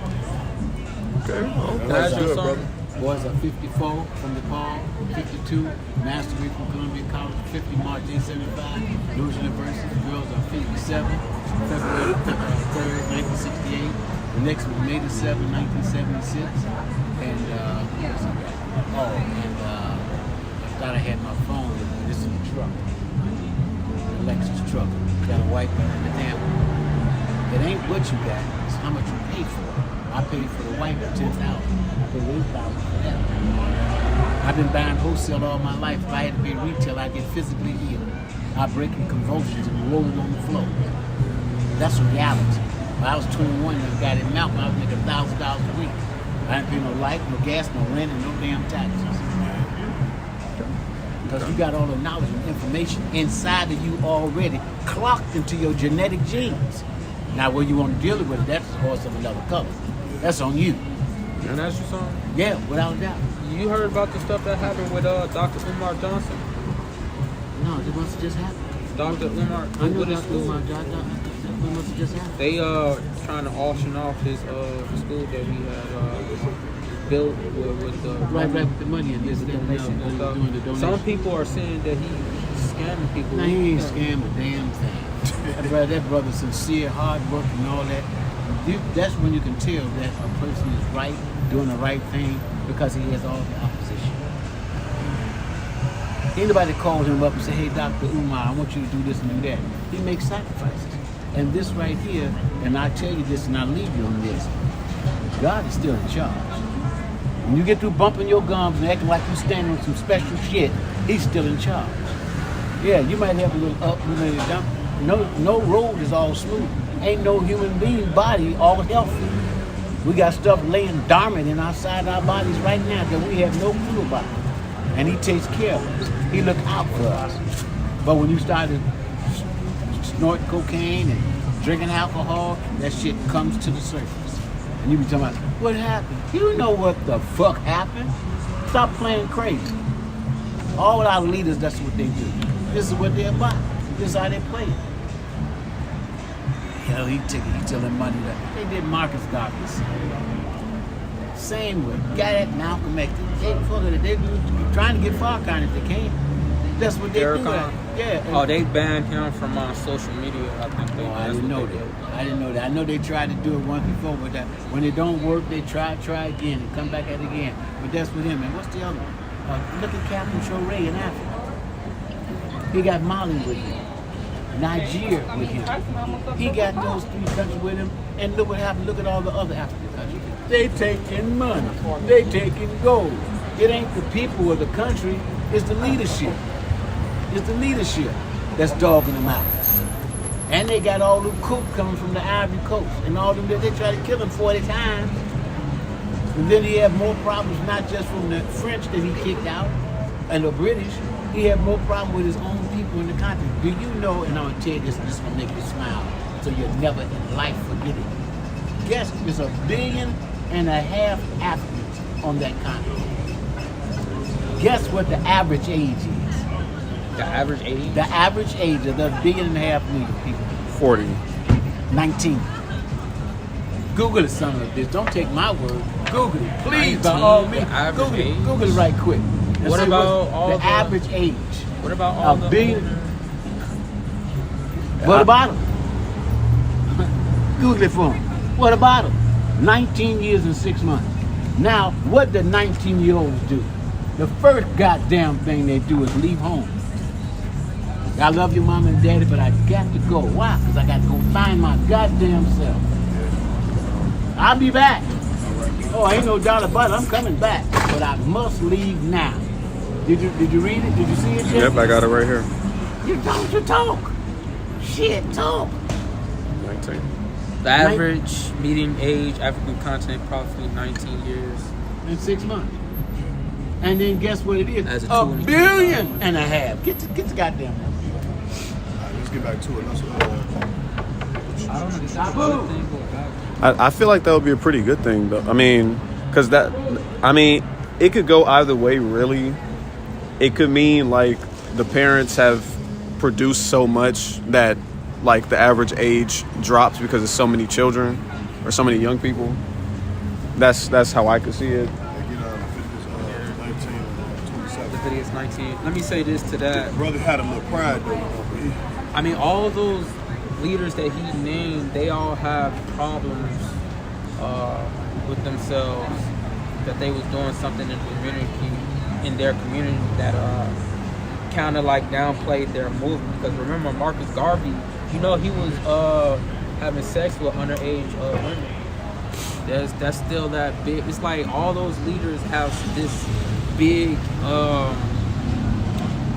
Okay. That's That's your good, son. brother. Boys are 54 from DePaul, 52, master degree from Columbia College, 50 March 875, Lewis University. Girls are 57, February 3rd, 1968. The next was May the 7th, 1976. And, what else I got? Oh, and I thought I had my phone with me. This is a truck. The Lexus truck. Got a white one and a damn one. It ain't what you got, it's how much you pay for it. I paid for the white for $10,000. I paid $8,000 for that. I've been buying wholesale all my life. If I had to be retail, I'd get physically ill. I'd break in convulsions and rolling on the floor. That's a reality. When I was 21 and I got in Mountain, I was making $1,000 a week. I didn't pay no light, no gas, no rent, and no damn taxes. Because you got all the knowledge and information inside of you already clocked into your genetic genes. Now, where you want to deal with it, that's a horse of another color. That's on you. And that's your son? Yeah, without a doubt. You heard about the stuff that happened with Dr. Umar Johnson? No, it must have just happened. Dr. Umar, I know with his Dr. school. Umar Johnson. It must have just happened. They trying to auction off his school that he had built with the Right with the money and this and donation and stuff. doing the donation. Some people are saying that he's scamming people. Now, he ain't scammed a damn thing. that brother's sincere, hard work and all that. That's when you can tell that a person is right, doing the right thing, because he has all the opposition. Anybody called him up and say, hey, Dr. Umar, I want you to do this and do that. He makes sacrifices. And this right here, and I tell you this and I leave you on this, God is still in charge. When you get through bumping your gums and acting like you're standing on some special shit, he's still in charge. Yeah, you might have a little up, you may have down. No road is all smooth. Ain't no human being body all healthy. We got stuff laying dormant inside our bodies right now that we have no clue about. And he takes care of us. He look out for us. But when you start to snort cocaine and drinking alcohol, that shit comes to the surface. And you be talking about, what happened? You know what the fuck happened? Stop playing crazy. All our leaders, that's what they do. This is what they're about. This is how they play it. Hell, he telling money that they did Marcus Garvey. Same way. Got that Malcolm X. They trying to get Farrakhan if they can. That's what they do. Yeah. Oh, they banned him from social media. I think I didn't know that. I know they tried to do it once before, but that when it don't work, they try again and come back at it again. But that's with him. And what's the other one? Look at Captain Jeshurrn in Africa. He got Mali with him. Nigeria with him. He got those 3 countries with him. And look what happened. Look at all the other African countries. They taking money. They taking gold. It ain't the people of the country. It's the leadership. It's the leadership that's dogging them out. And they got all the cook coming from the Ivory Coast. And all them, they try to kill him 40 times. And then he had more problems, not just from the French that he kicked out, and the British. He had more problem with his own people in the country. Do you know, and I'm going to tell you this is going to make you smile, so you'll never in life forget it. Guess there's 1.5 billion Africans on that continent. Guess what the average age is? The average age? The average age of the 1.5 billion people. 40. 19. Google it, son of a bitch. Don't take my word. Google it, please. By all means, Google it right quick. What about all the average age? What about all the billion? What about them? Google it for them. What about them? 19 years and 6 months. Now, what do 19-year-olds do? The first goddamn thing they do is leave home. I love your mom and daddy, but I got to go. Why? Because I got to go find my goddamn self. I'll be back. Oh, ain't no doubt about it. I'm coming back. But I must leave now. Did you read it? Did you see it, Jesse? Yep, I got it right here. You talk. Shit, talk. 19. The average median age African continent approximately 19 years. In 6 months. And then guess what it is? That's a 1.5 billion. Get the goddamn number. Let's get back to it. I don't know. This is a good thing. Go back. I feel like that would be a pretty good thing, though. I mean, because it could go either way, really. It could mean, like, the parents have produced so much that, like, the average age drops because there's so many children or so many young people. That's how I could see it. Leviticus 19. Let me say this to that. Brother had a little pride, though. I mean, all those leaders that he named, they all have problems with themselves, that they was doing something in their community that kind of like downplayed their movement. Because remember, Marcus Garvey, he was having sex with underage women. That's still that big. It's like all those leaders have this big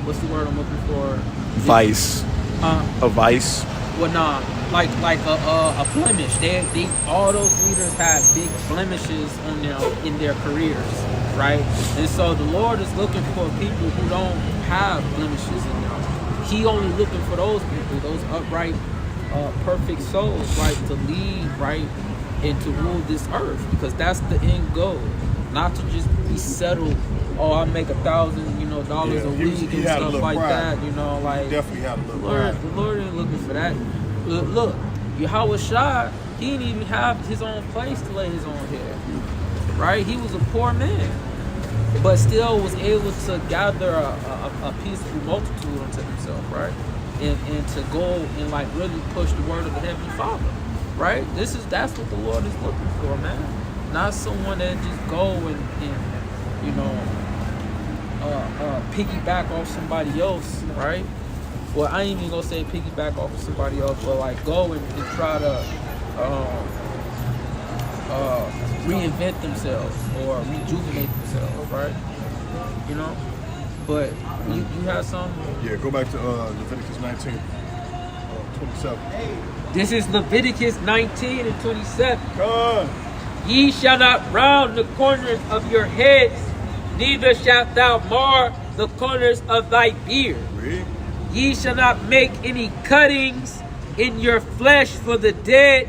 what's the word I'm looking for? Vice. A vice. Well, nah, like a blemish. They all those leaders have big blemishes on in their careers, right? And so the Lord is looking for people who don't have blemishes in them. He only looking for those people, those upright, perfect souls, right, to lead, right, and to rule this earth, because that's the end goal. Not to just be settled. Oh, I make $1,000, dollars a week and stuff like pride. that. Like He definitely had a little pride. The Lord ain't looking for that. Look, Yahweh Shai, he didn't even have his own place to lay his own head, right? He was a poor man, but still was able to gather a peaceful multitude unto himself, right? And to go and like really push the word of the Heavenly Father, right? That's what the Lord is looking for, man. Not someone that just go and piggyback off somebody else, right? Well, I ain't even gonna say piggyback off of somebody else, but like go and try to reinvent themselves or rejuvenate themselves, right? But you have some. Yeah, go back to Leviticus 19, 27. This is Leviticus 19 and 27. Come on. Ye shall not round the corners of your heads, neither shalt thou mar the corners of thy beard. Read. Ye shall not make any cuttings in your flesh for the dead,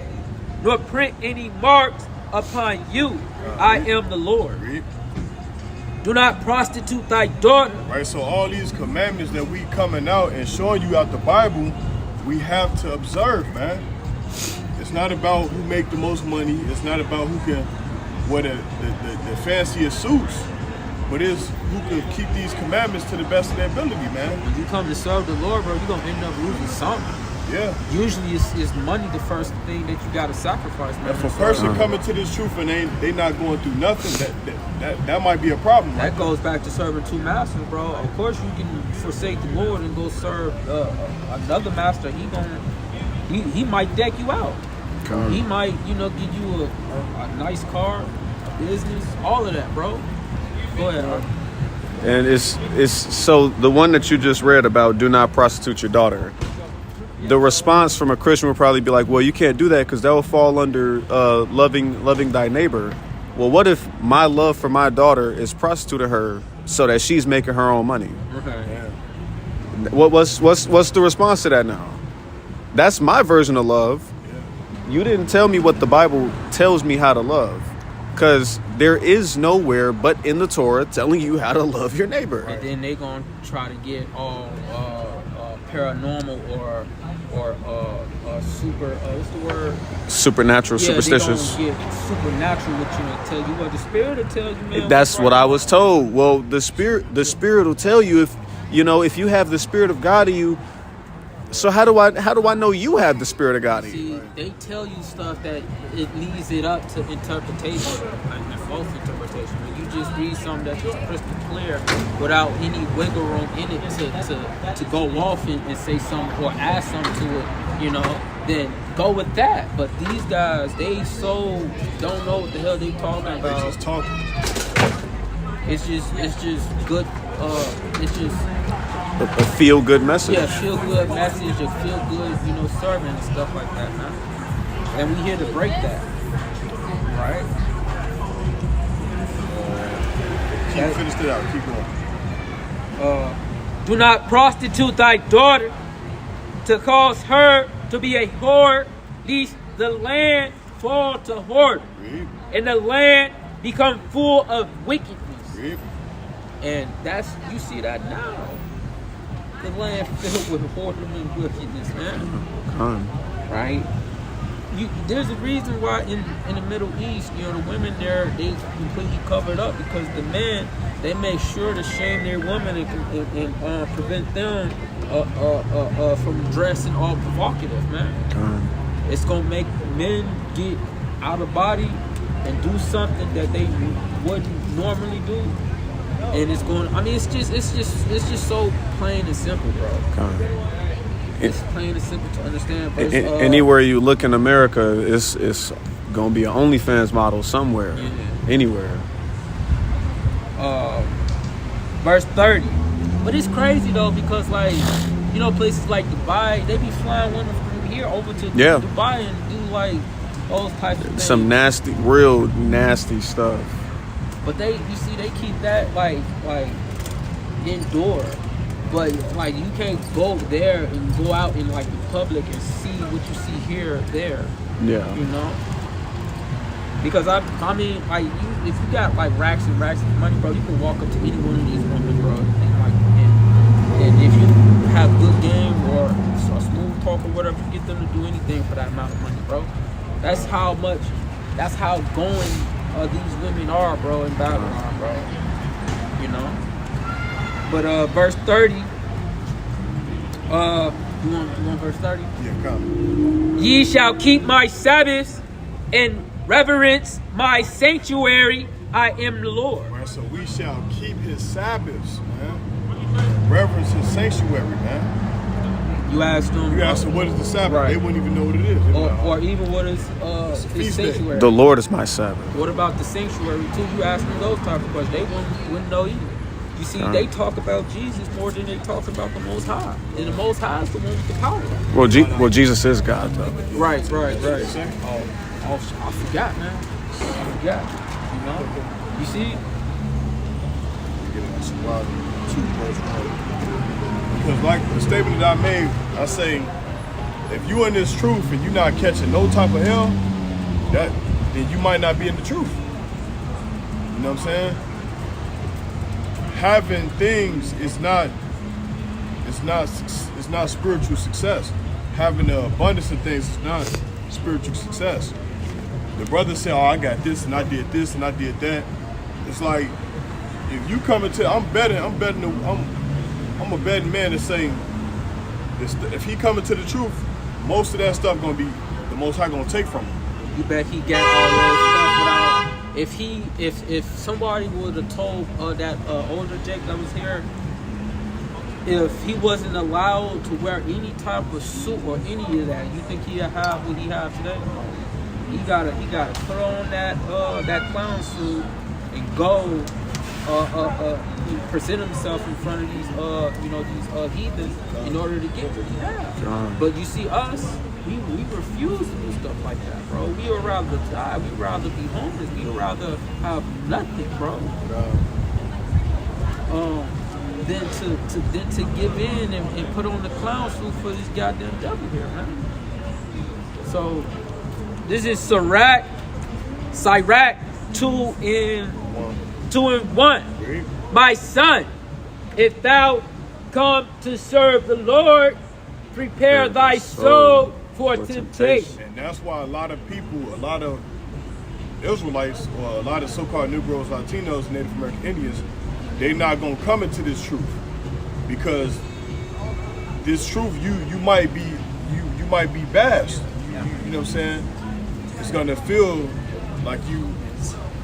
nor print any marks upon you. I am the Lord. Read. Do not prostitute thy daughter. Right, so all these commandments that we coming out and showing you out the Bible, we have to observe, man. It's not about who make the most money. It's not about who can wear the fanciest suits. But it's who can keep these commandments to the best of their ability, man. When you come to serve the Lord, bro, you're going to end up losing something. Yeah. Usually it's money the first thing that you got to sacrifice, man. If a person coming to this truth and they not going through nothing, that might be a problem. That goes back to serving two masters, bro. Of course, you can forsake the Lord and go serve another master. He might deck you out. He might, give you a nice car, a business, all of that, bro. Go ahead, bro. And it's so the one that you just read about, do not prostitute your daughter. The response from a Christian would probably be like, well, you can't do that because that will fall under loving thy neighbor. Well, what if my love for my daughter is prostituting her so that she's making her own money? Okay. What's the response to that now? That's my version of love. You didn't tell me what the Bible tells me how to love. Because there is nowhere but in the Torah telling you how to love your neighbor. And then they gonna try to get all paranormal or super. What's the word? Supernatural, superstitious. They gonna get supernatural with you and tell you what the Spirit will tell you, man. That's what I was told. Well, the spirit will tell you if you have the Spirit of God in you. So how do I know you have the Spirit of God in you? See, they tell you stuff that it leads it up to interpretation, like false interpretation. When you just read something that's just crystal clear without any wiggle room in it to go off and say something or add something to it, then go with that. But these guys, they so don't know what the hell they talking about. They just talking. It's just good. It's just. A feel-good message. Yeah, feel-good message, a feel-good, serving and stuff like that, man. And we here to break that, right? Finish it out. Keep going. Do not prostitute thy daughter to cause her to be a whore, lest the land fall to whoredom, and the land become full of wickedness. And you see that now. The land filled with whoredom and wickedness, man. Right? There's a reason why in the Middle East, the women there, they completely covered up because the men, they make sure to shame their women and prevent them from dressing all provocative, man. It's gonna make men get out of body and do something that they wouldn't normally do. And it's going. I mean, it's just so plain and simple, bro. It's plain and simple to understand. But anywhere you look in America, it's gonna be an OnlyFans model somewhere, anywhere. Verse 30. But it's crazy though because places like Dubai, they be flying women from here over to Dubai and do those types of things. Some real nasty stuff. But they keep that like indoor. But you can't go there and go out in the public and see what you see here there. Yeah. Because I mean if you got racks and racks of money, bro, you can walk up to any one of these women, bro, and if you have good game or a smooth talk or whatever, you get them to do anything for that amount of money, bro. That's how going these women are, bro, in Babylon, bro. But verse 30. You want verse 30? Yeah, come. Ye shall keep my Sabbaths and reverence my sanctuary. I am the Lord. Right, so we shall keep his Sabbaths, man. Reverence his sanctuary, man. You ask them. What is the Sabbath? Right. They wouldn't even know what it is. Or even what is his sanctuary. The Lord is my Sabbath. What about the sanctuary too? You ask them those type of questions. They wouldn't know either. You see, they talk about Jesus more than they talk about the Most High. And the Most High is the one with the power. Well, Jesus is God, though. Right. Oh, I forgot, man. I forgot. You see? Because like the statement that I made, I say, if you in this truth and you're not catching no type of hell, then you might not be in the truth. You know what I'm saying? having things is not spiritual success. Having an abundance of things is not spiritual success. The brother said, "Oh, I got this and I did this and I did that." It's like if you come into, I'm a betting man that's saying if he coming to the truth, most of that stuff gonna be the Most High gonna take from him. You bet he got all that stuff without. If somebody would have told that older Jake that was here, if he wasn't allowed to wear any type of suit or any of that, you think he'd have what he have today? He gotta put on that clown suit and go present himself in front of these heathens in order to get what he has. But you see us, we refuse to do stuff like that, bro. We would rather die. We'd rather be homeless. We would rather have nothing, bro. Than to give in and put on the clown suit for this goddamn devil here, man. So this is Sirach 2:1. My son, if thou come to serve the Lord, prepare thy soul for temptation. And that's why a lot of people, a lot of Israelites, or a lot of so-called Negroes, Latinos, Native American Indians, they're not gonna come into this truth because this truth, you might be bashed. You know what I'm saying? It's gonna feel like you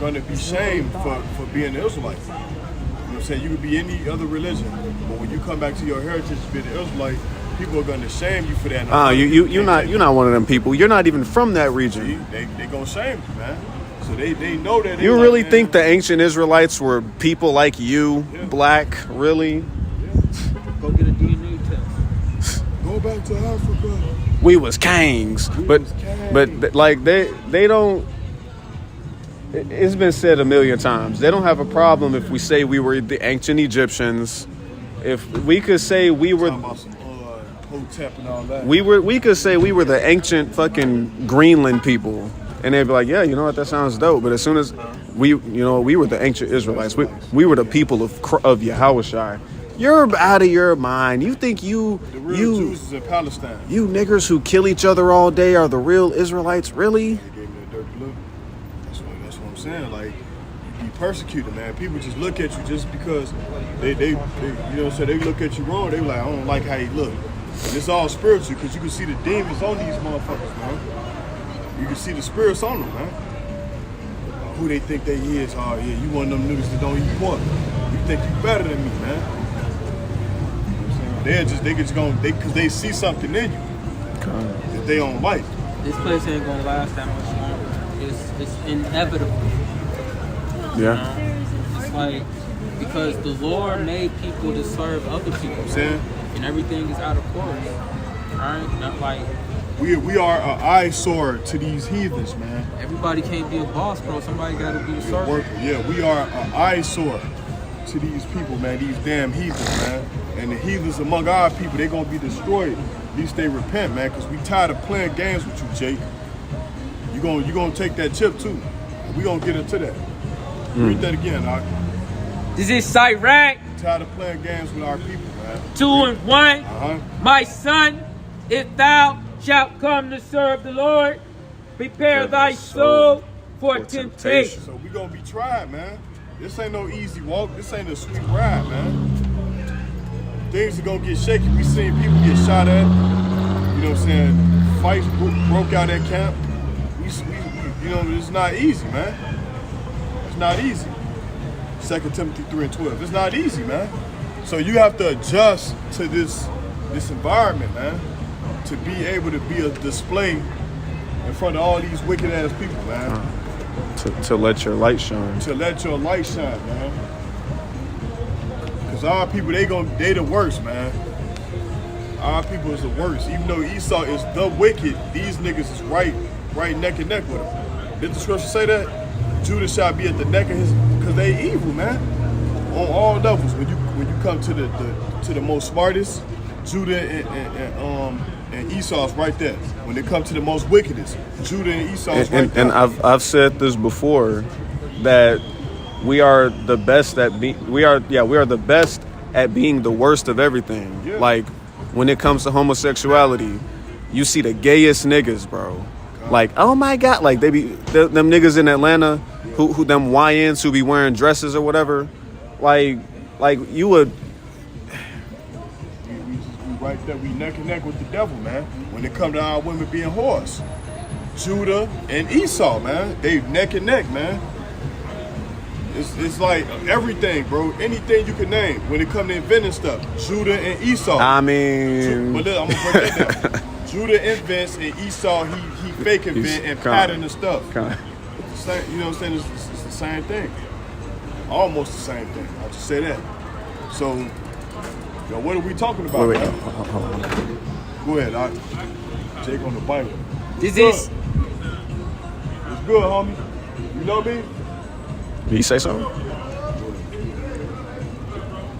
gonna be shamed for being an Israelite. You know what I'm saying? You could be any other religion, but when you come back to your heritage to be an Israelite, people are gonna shame you for that. You're not one of them people. You're not even from that region. See, they gonna shame you, man. So they know that. You really think the ancient Israelites were people like you, black? Really? Go get a DNA test. Go back to Africa. We was kings, but like they don't. It's been said a million times. They don't have a problem if we say we were the ancient Egyptians. If we could say we were, Hotep and all that. we could say we were the ancient fucking Greenland people, and they'd be like, yeah, you know what, that sounds dope. But as soon as we were the ancient Israelites. We were the people of Yahushua. You're out of your mind. You think the real Jews is in Palestine. You niggers who kill each other all day are the real Israelites? Really? They gave me a dirty look. That's what I'm saying. Like, you be persecuted, man. People just look at you just because they you know what I'm saying, they look at you wrong. They like, I don't like how you look. And it's all spiritual because you can see the demons on these motherfuckers, man. You can see the spirits on them, man. Who they think they is? Oh yeah, you one of them niggas that don't eat pork. You think you better than me, man. Because they see something in you that they don't like. This place ain't gonna last that much longer. It's inevitable. Yeah. It's like, because the Lord made people to serve other people, and everything is out of course. Alright? Not like we are an eyesore to these heathens, man. everybody can't be a boss, bro. Somebody gotta be a servant. Yeah, we are an eyesore to these people, man. These damn heathens, man. And the heathens among our people, they're gonna be destroyed. At least they repent, man, because we tired of playing games with you, Jake. You gonna take that chip too. We gonna get into that. Read that again, Doc. This is Sirach Tired of playing games with our people, man. 2:1. Uh-huh. My son, if thou shalt come to serve the Lord, prepare thy soul for temptation. So we gonna be tried, man. This ain't no easy walk. This ain't a sweet ride, man. Things are gonna get shaky. We seen people get shot at. You know what I'm saying? Fights broke out at camp. We it's not easy, man. It's not easy. 2 Timothy 3:12. It's not easy, man. So you have to adjust to this environment, man, to be able to be a display in front of all these wicked ass people, man. To let your light shine. To let your light shine, man. Cause our people, they the worst, man. Our people is the worst. Even though Esau is the wicked, these niggas is right neck and neck with him. Did the scripture say that? Judah shall be at the neck of his, because they evil, man. On all levels. When you come to the most smartest, Judah and Esau's right there. When they come to the most wickedest, Judah and Esau's right there. And I've said this before, that we are the best at we are the best at being the worst of everything. Yeah. Like when it comes to homosexuality, you see the gayest niggas, bro. Like, oh my God, like them niggas in Atlanta who them YNs who be wearing dresses or whatever. Like you would. We right there, we neck and neck with the devil, man. When it come to our women being whores, Judah and Esau, man, they neck and neck, man. It's like everything, bro. Anything you can name when it come to inventing stuff, Judah and Esau. I mean, but look, I'm gonna break that down. Judah invents and Esau he fake invent and pattern the stuff. Same, you know what I'm saying? It's the same thing. Almost the same thing. I'll just say that. So, yo, what are we talking about, wait. man? Go ahead, Jake on the Bible. This is It's good, homie. You know me? Did he say something?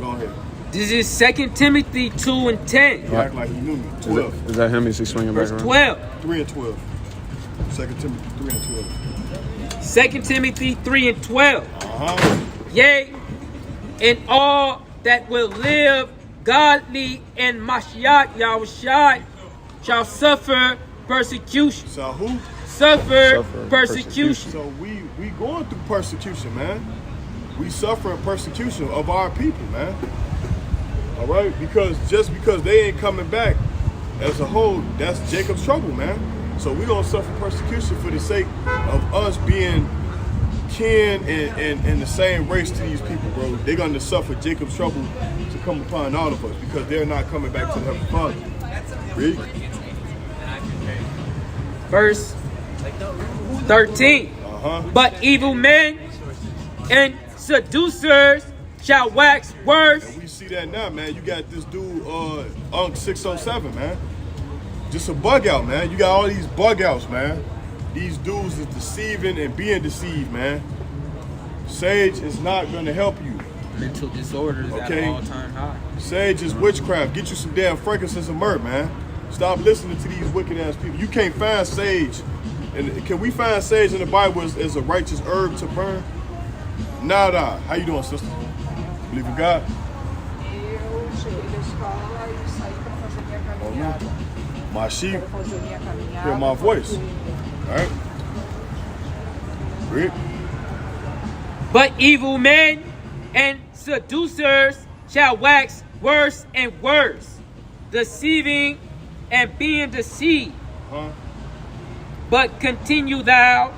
Go ahead. this is 2 Timothy 2 and 10. You act like you knew me. 12. Is that him? Is he swinging back Verse around? 12. 3 and 12. 2 Timothy 3 and 12. 2 Timothy 3 and 12. Uh-huh. Yea, and all that will live godly in Mashiach Yahushua shall suffer persecution. So who? Suffer persecution. So we going through persecution, man. We suffering persecution of our people, man. All right? Because just because they ain't coming back as a whole, that's Jacob's trouble, man. So we gonna suffer persecution for the sake of us being kin and the same race to these people, bro. They're gonna suffer Jacob's trouble to come upon all of us because they're not coming back to the Heavenly Father. Read. Verse 13. Uh-huh. But evil men and seducers shall wax worse. And we see that now, man. You got this dude, Unk 607, man. Just a bug out, man. You got all these bug outs, man. These dudes is deceiving and being deceived, man. Sage is not gonna help you. Mental disorders at Okay. an all-time high. Sage is witchcraft. Get you some damn frankincense and myrrh, man. Stop listening to these wicked ass people. You can't find sage. And can we find sage in the Bible as a righteous herb to burn? Nada. How you doing, sister? Believe in God? Eu cheguei da escola e saí para fazer minha caminhada. My sheep Para fazer minha caminhada. hear my voice. All right? Read. But evil men and seducers shall wax worse and worse, deceiving and being deceived. Huh? But continue thou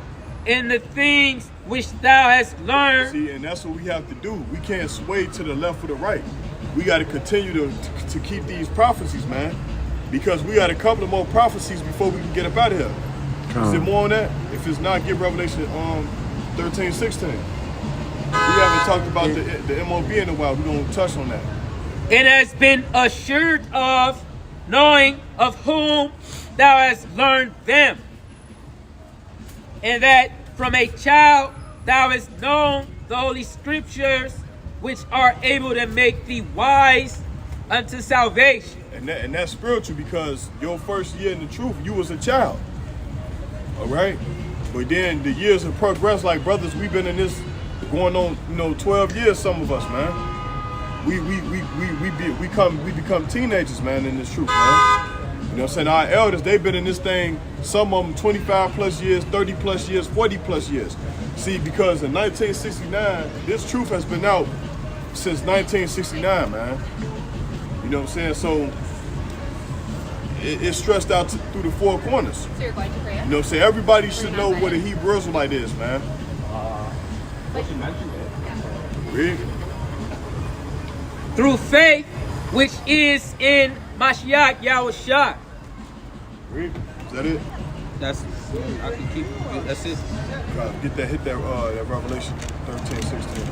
in the things which thou hast learned. See, and that's what we have to do. We can't sway to the left or the right. We got to continue to keep these prophecies, man. Because we got a couple of more prophecies before we can get up out of here. Is there more on that? If it's not, get Revelation 13, 16. We haven't talked about the MOB in a while. We're going to touch on that. It has been assured of, knowing of whom thou hast learned them, and that from a child thou hast known the holy scriptures, which are able to make thee wise unto salvation. And that's spiritual because your first year in the truth, you was a child. All right? But then the years have progressed. Like brothers, we've been in this going on, 12 years, some of us, man. We become teenagers, man, in this truth, man. You know what I'm saying? Our elders, they've been in this thing, some of them 25 plus years, 30 plus years, 40 plus years. See, because in 1969, this truth has been out since 1969, man. You know what I'm saying? So it's stretched out through the four corners. So you're going to pray? You know what I'm saying? Everybody should know what a Hebrew Israelite is, man. Read. Through faith, which is in Mashiach Yahushua. Read. Is that it? That's I can keep. That's it. Hit that Revelation 13, 16.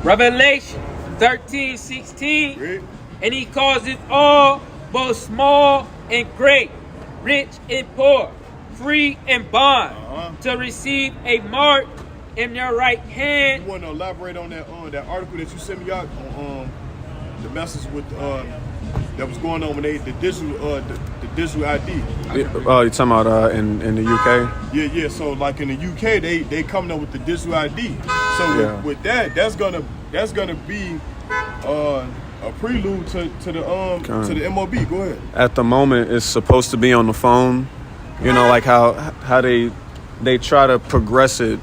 Revelation 13:16. Read. And he causeth all, both small and great, rich and poor, free and bond, to receive a mark in their right hand. You want to elaborate on that article that you sent me out on the message with that was going on when the digital ID. Oh, you talking about in the UK? Yeah. So like in the UK, they coming up with the digital ID. So Yeah. with that, that's gonna be a prelude to the MOB. Go ahead. At the moment, it's supposed to be on the phone. You know, like how they try to progress it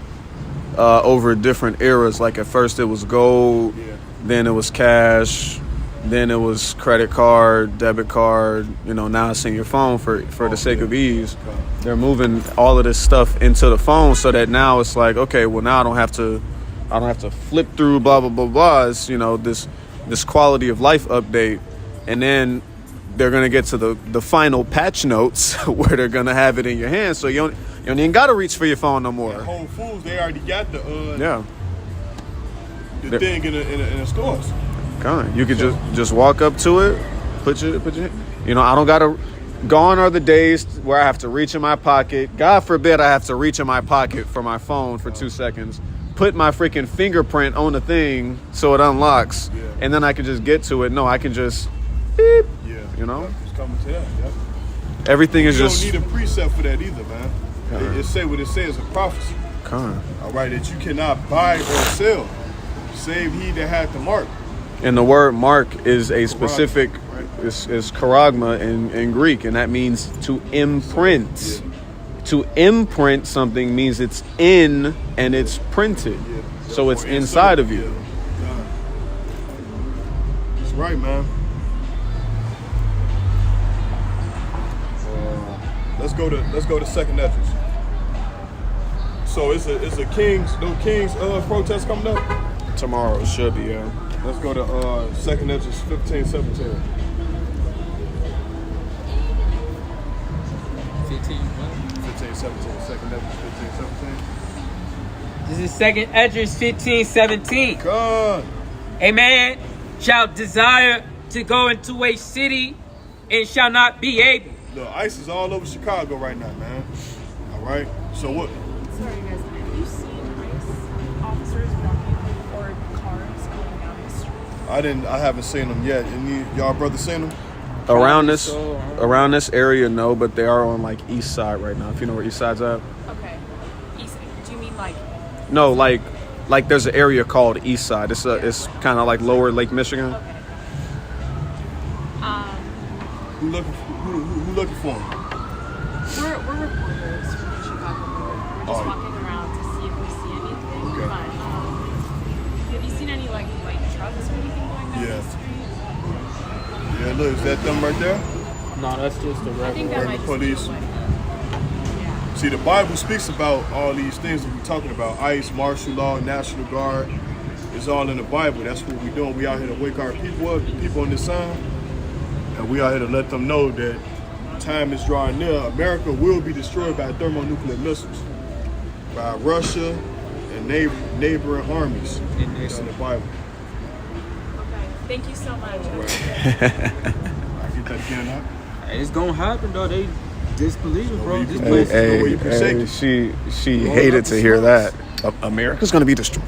over different eras. Like at first it was gold, Yeah. then it was cash, then it was credit card, debit card. You know, now it's in your phone for the sake of ease. They're moving all of this stuff into the phone so that now it's like, okay, well now I don't have to flip through blah blah blah blah. It's, you know, this quality of life update, and then they're gonna get to the final patch notes where they're gonna have it in your hand, so you don't even gotta reach for your phone no more. At Whole Foods, they already got the thing in the stores. Kind. You could just walk up to it, put your you know, I don't gotta. Gone are the days where I have to reach in my pocket. God forbid I have to reach in my pocket for my phone for 2 seconds. Put my freaking fingerprint on the thing so it unlocks, and then I can just get to it. No, I can just beep. Yeah, You know? it's coming to that. Yeah. Everything is You just don't need a precept for that either, man. It say what it says in prophecy. kind. All right, that you cannot buy or sell, save he that hath the mark. And the word mark is a specific, right. is charagma in Greek, and that means to imprint. To imprint something means it's in and it's printed. So it's Or inside of you. Yeah. That's right, man. Let's go to second entrance. So it's a Kings protest coming up. Tomorrow it should be, yeah. Let's go to second entrance 15, 17. 15. 15, 17. Second entrance 15, 17. This is second entrance 15:17. God. A man shall desire to go into a city and shall not be able. Look, ICE is all over Chicago right now, man. All right. So what? Sorry, guys. Have you seen ICE officers walking or cars going down the street? I haven't seen them yet. Any y'all brothers seen them? Around so. around this area, no, but they are on like east side right now. If you know where east side's at. Okay. East. Do you mean like? No, like there's an area called East Side. It's kind of like lower Lake Michigan. Okay. Who looking for them? We're reporters from the Chicago Board. We're just walking around to see if we see anything. Okay. But have you seen any like white trucks or anything going down Yeah. the street? Yeah, look, is that them right there? No, that's just a I think regular. that might just police. be like, yeah. See, the Bible speaks about all these things that we're talking about. ICE, martial law, National Guard. It's all in the Bible. That's what we're doing. We out here to wake our people up, the people on this side. And we out here to let them know that time is drawing near. America will be destroyed by thermonuclear missiles. By Russia and neighboring armies. It's in the Bible. Okay. Thank you so much. I get that again, huh? It's gonna happen though. They disbelieving, bro. you This can- place Hey, is way you can shake it. she Roll hated up to the hear slopes. that. America's gonna be destroyed.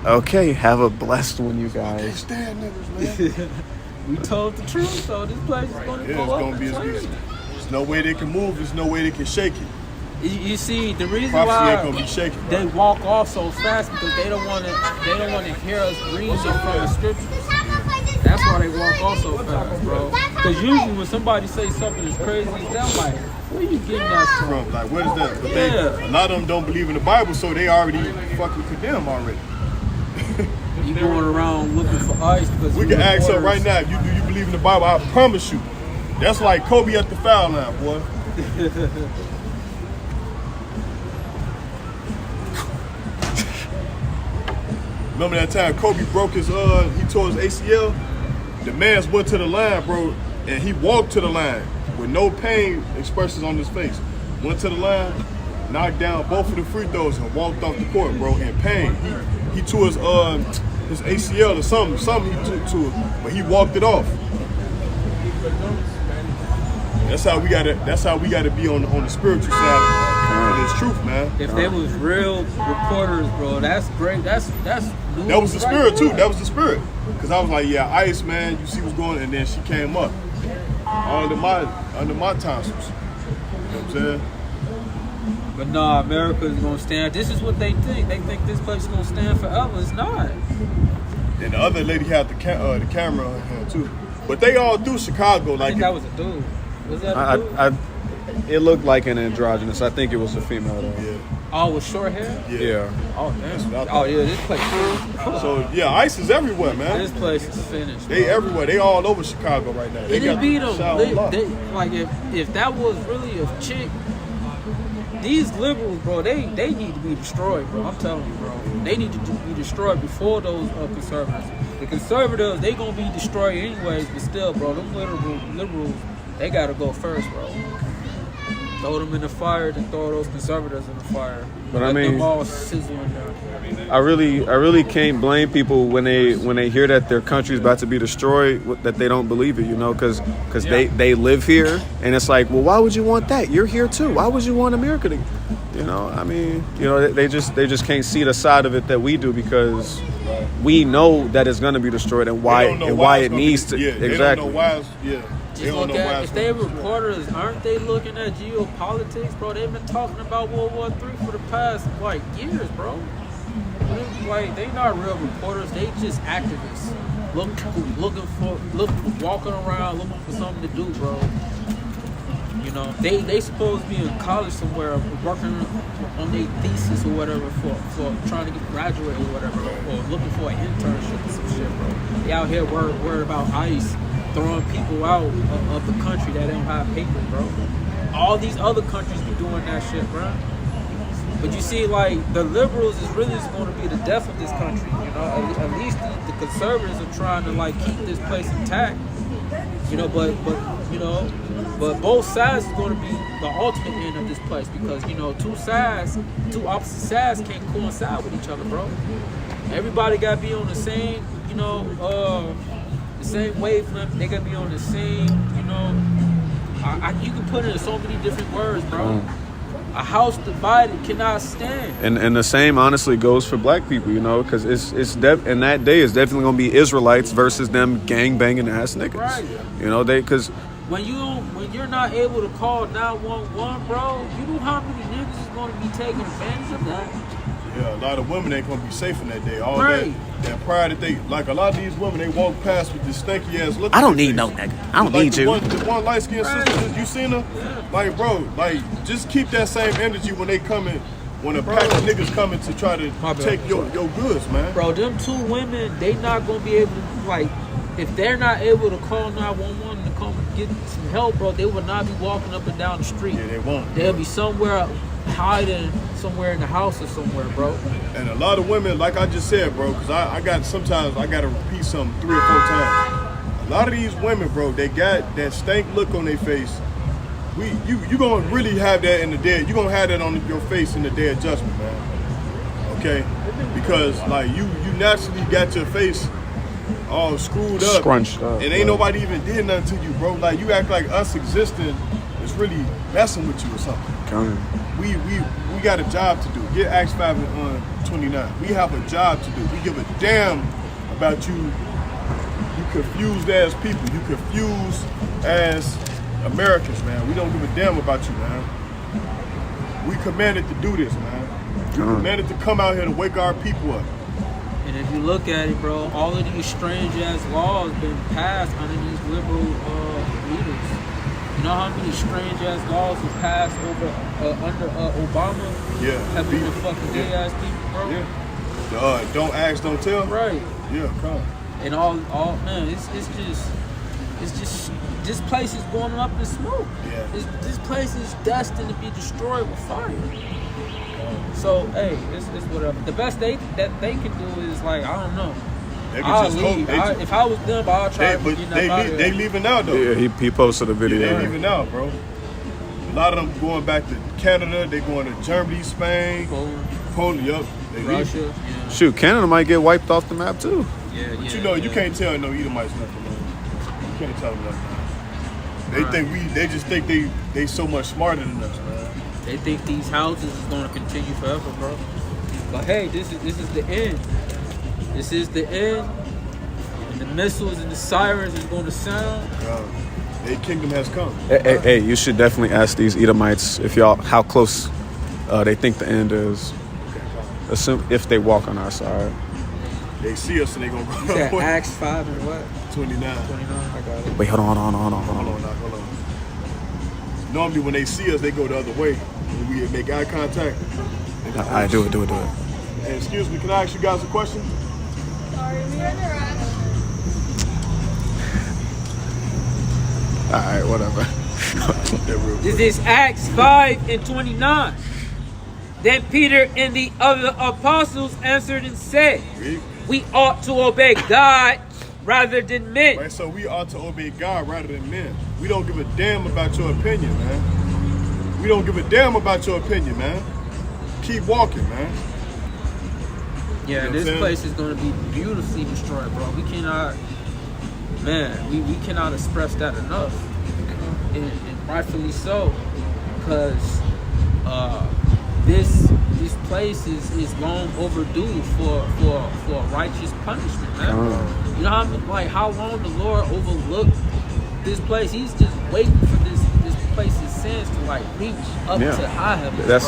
Okay, have a blessed one, you Can't guys. stand niggas, man. we told the truth, so this place is gonna Yeah, go it's up. gonna be as good. There's no way they can move. There's no way they can shake it. You see, the reason Prophecy ain't gonna why be shaken. they Bro. walk off so fast because they don't want to hear us reading it from the scriptures. That's why they walk off so fast, bro. Because usually when somebody says something as crazy as that, I'm like, where you getting that from? From like, what is that? But Yeah. a lot of them don't believe in the Bible, so they already fucking condemn already. You going around looking for ice because We can ask her right now. If do you believe in the Bible? I promise you, that's like Kobe at the foul line, boy. Remember that time Kobe broke his he tore his ACL? The man's went to the line, bro, and he walked to the line with no pain expressions on his face. Went to the line, knocked down both of the free throws and walked off the court, bro, in pain. He tore his ACL or something he took to it, but he walked it off. That's how we gotta be on the spiritual side of this truth, man. If they was real reporters, bro, that's great. That's That was the spirit too. That was the spirit. Cause I was like, yeah, ICE, man, you see what's going on, and then she came up under my tonsils. You know what I'm saying? But nah, America is gonna stand. This is what they think. They think this place is gonna stand forever. It's not. And the other lady had the camera on her too. But they all do Chicago I like think that was a dude. Was that a dude? It looked like an androgynous. I think it was a female though. Yeah. Oh, with short hair? Yeah. Oh, That's what I damn. thought. Oh, yeah, this place. So yeah, ICE is everywhere, man. This place is finished. They bro. everywhere. They all over Chicago right now. They It'd got be the them. shower locked. Like if that was really a chick, these liberals, bro, they need to be destroyed, bro. I'm telling you, bro. They need to be destroyed before those conservatives. The conservatives, they gonna be destroyed anyways, but still, bro, them liberals, they gotta go first, bro. Throw them in the fire, then throw those conservatives in the fire. But I Let mean- them all sizzle in there. I really can't blame people when they hear that their country's about to be destroyed, that they don't believe it, you know, because they live here, and it's like, well, why would you want that? You're here too. Why would you want America to, you know? I mean, you know, they just can't see the side of it that we do because we know that it's gonna be destroyed and why They don't know why it it's gonna needs be- to Yeah, They exactly. don't know why. They Just don't look know why. at, it's if they gonna be destroyed. reporters, aren't they looking at geopolitics, bro? They've been talking about World War III for the past, like, years, bro. Like, they not real reporters. They just activists. Walking around looking for something to do, bro. You know, they supposed to be in college somewhere working on their thesis or whatever for trying to get graduate or whatever, or looking for an internship or some shit, bro. They out here worried about ICE throwing people out of the country that don't have papers, bro. All these other countries be doing that shit, bro. But you see, like, the liberals is really just going to be the death of this country, you know. At least the conservatives are trying to, like, keep this place intact, you know. But both sides is going to be the ultimate end of this place because, you know, two opposite sides can't coincide with each other, bro. Everybody got to be on the same, you know, the same wavelength. They got to be on the same, you know. You can put it in so many different words, bro. A house divided cannot stand. And the same honestly goes for black people, you know, because in that day it's definitely gonna be Israelites versus them gang banging ass niggas. Right. You know, because When you're not able to call 911, bro, you know how many niggas is gonna be taking advantage of that? Yeah, a lot of women ain't gonna be safe in that day. All Right. that pride that they like. A lot of these women, they walk past with this stinky ass look. I on don't their need no face. nigga. I don't Like need the you. The one light skinned sister, you seen her? Like, bro, like just keep that same energy when they coming. When a pack of niggas coming to try to My bad. take your goods, man. Bro, them two women, they not gonna be able to, like, if they're not able to call 911 to come get some help, bro, they will not be walking up and down the street. Yeah, they won't. They'll be somewhere hiding somewhere in the house or somewhere, bro. And a lot of women, like I just said, bro, because sometimes I got to repeat something 3 or 4 times. A lot of these women, bro, they got that stank look on their face. You gonna really have that in the day. You gonna have that on your face in the day of judgment, man. Okay, because like you naturally got your face all screwed up, Scrunched up, and ain't right. nobody even did nothing to you, bro. Like you act like us existing is really messing with you or something. We got a job to do. Get Acts 5 and 29. We have a job to do. We give a damn about you. You confused ass people. You confused ass Americans, man. We don't give a damn about you, man. We commanded to do this, man. We commanded to come out here to wake our people up. And if you look at it, bro, all of these strange ass laws been passed under these liberal leaders. You know how many strange ass laws were passed under Obama? Yeah. Having the fucking gay ass people, bro. Yeah. Don't ask, don't tell. Right. Yeah, come. And all man, it's just this place is going up in smoke. Yeah. This place is destined to be destroyed with fire. So hey, it's whatever. The best that they can do is, like, I don't know. They can I'll just hope. leave. If I was them, I'll try to get them out of They here. leaving now though. Yeah, he posted a Yeah, video. they leaving out, bro. A lot of them going back to Canada. They going to Germany, Spain, Poland. Yup. They Russia. leaving. Yeah. Shoot, Canada might get wiped off the map too. Yeah. But you know, you can't tell no Edomites nothing, man. You can't tell them nothing. They just think they so much smarter than us, man. They think these houses is going to continue forever, bro. But hey, this is the end. This is the end. And the missiles and the sirens is going to sound. Their kingdom has come. Hey, you should definitely ask these Edomites how close They think the end is, assume if they walk on our side. They see us and they gonna You go said Acts 5 and what? 29. 29. I got it. Wait, hold on. Hold on, hold on. Normally when they see us, they go the other way. When we make eye contact. All right, do it. Hey, excuse me, can I ask you guys a question? Sorry, we're in a rush. All right, whatever. This is Acts 5 and 29. Then Peter and the other apostles answered and said, Read. we ought to obey God rather than men. Right, so we ought to obey God rather than men. We don't give a damn about your opinion, man. We don't give a damn about your opinion, man. Keep walking, man. Yeah, You know what I'm this saying? place is going to be beautifully destroyed, bro. We cannot, man, we cannot express that enough. And rightfully so, because this place is long overdue for righteous punishment, man. You know how long the Lord overlooked this place? He's just waiting for this place's sins to like reach up to high heavens, bro.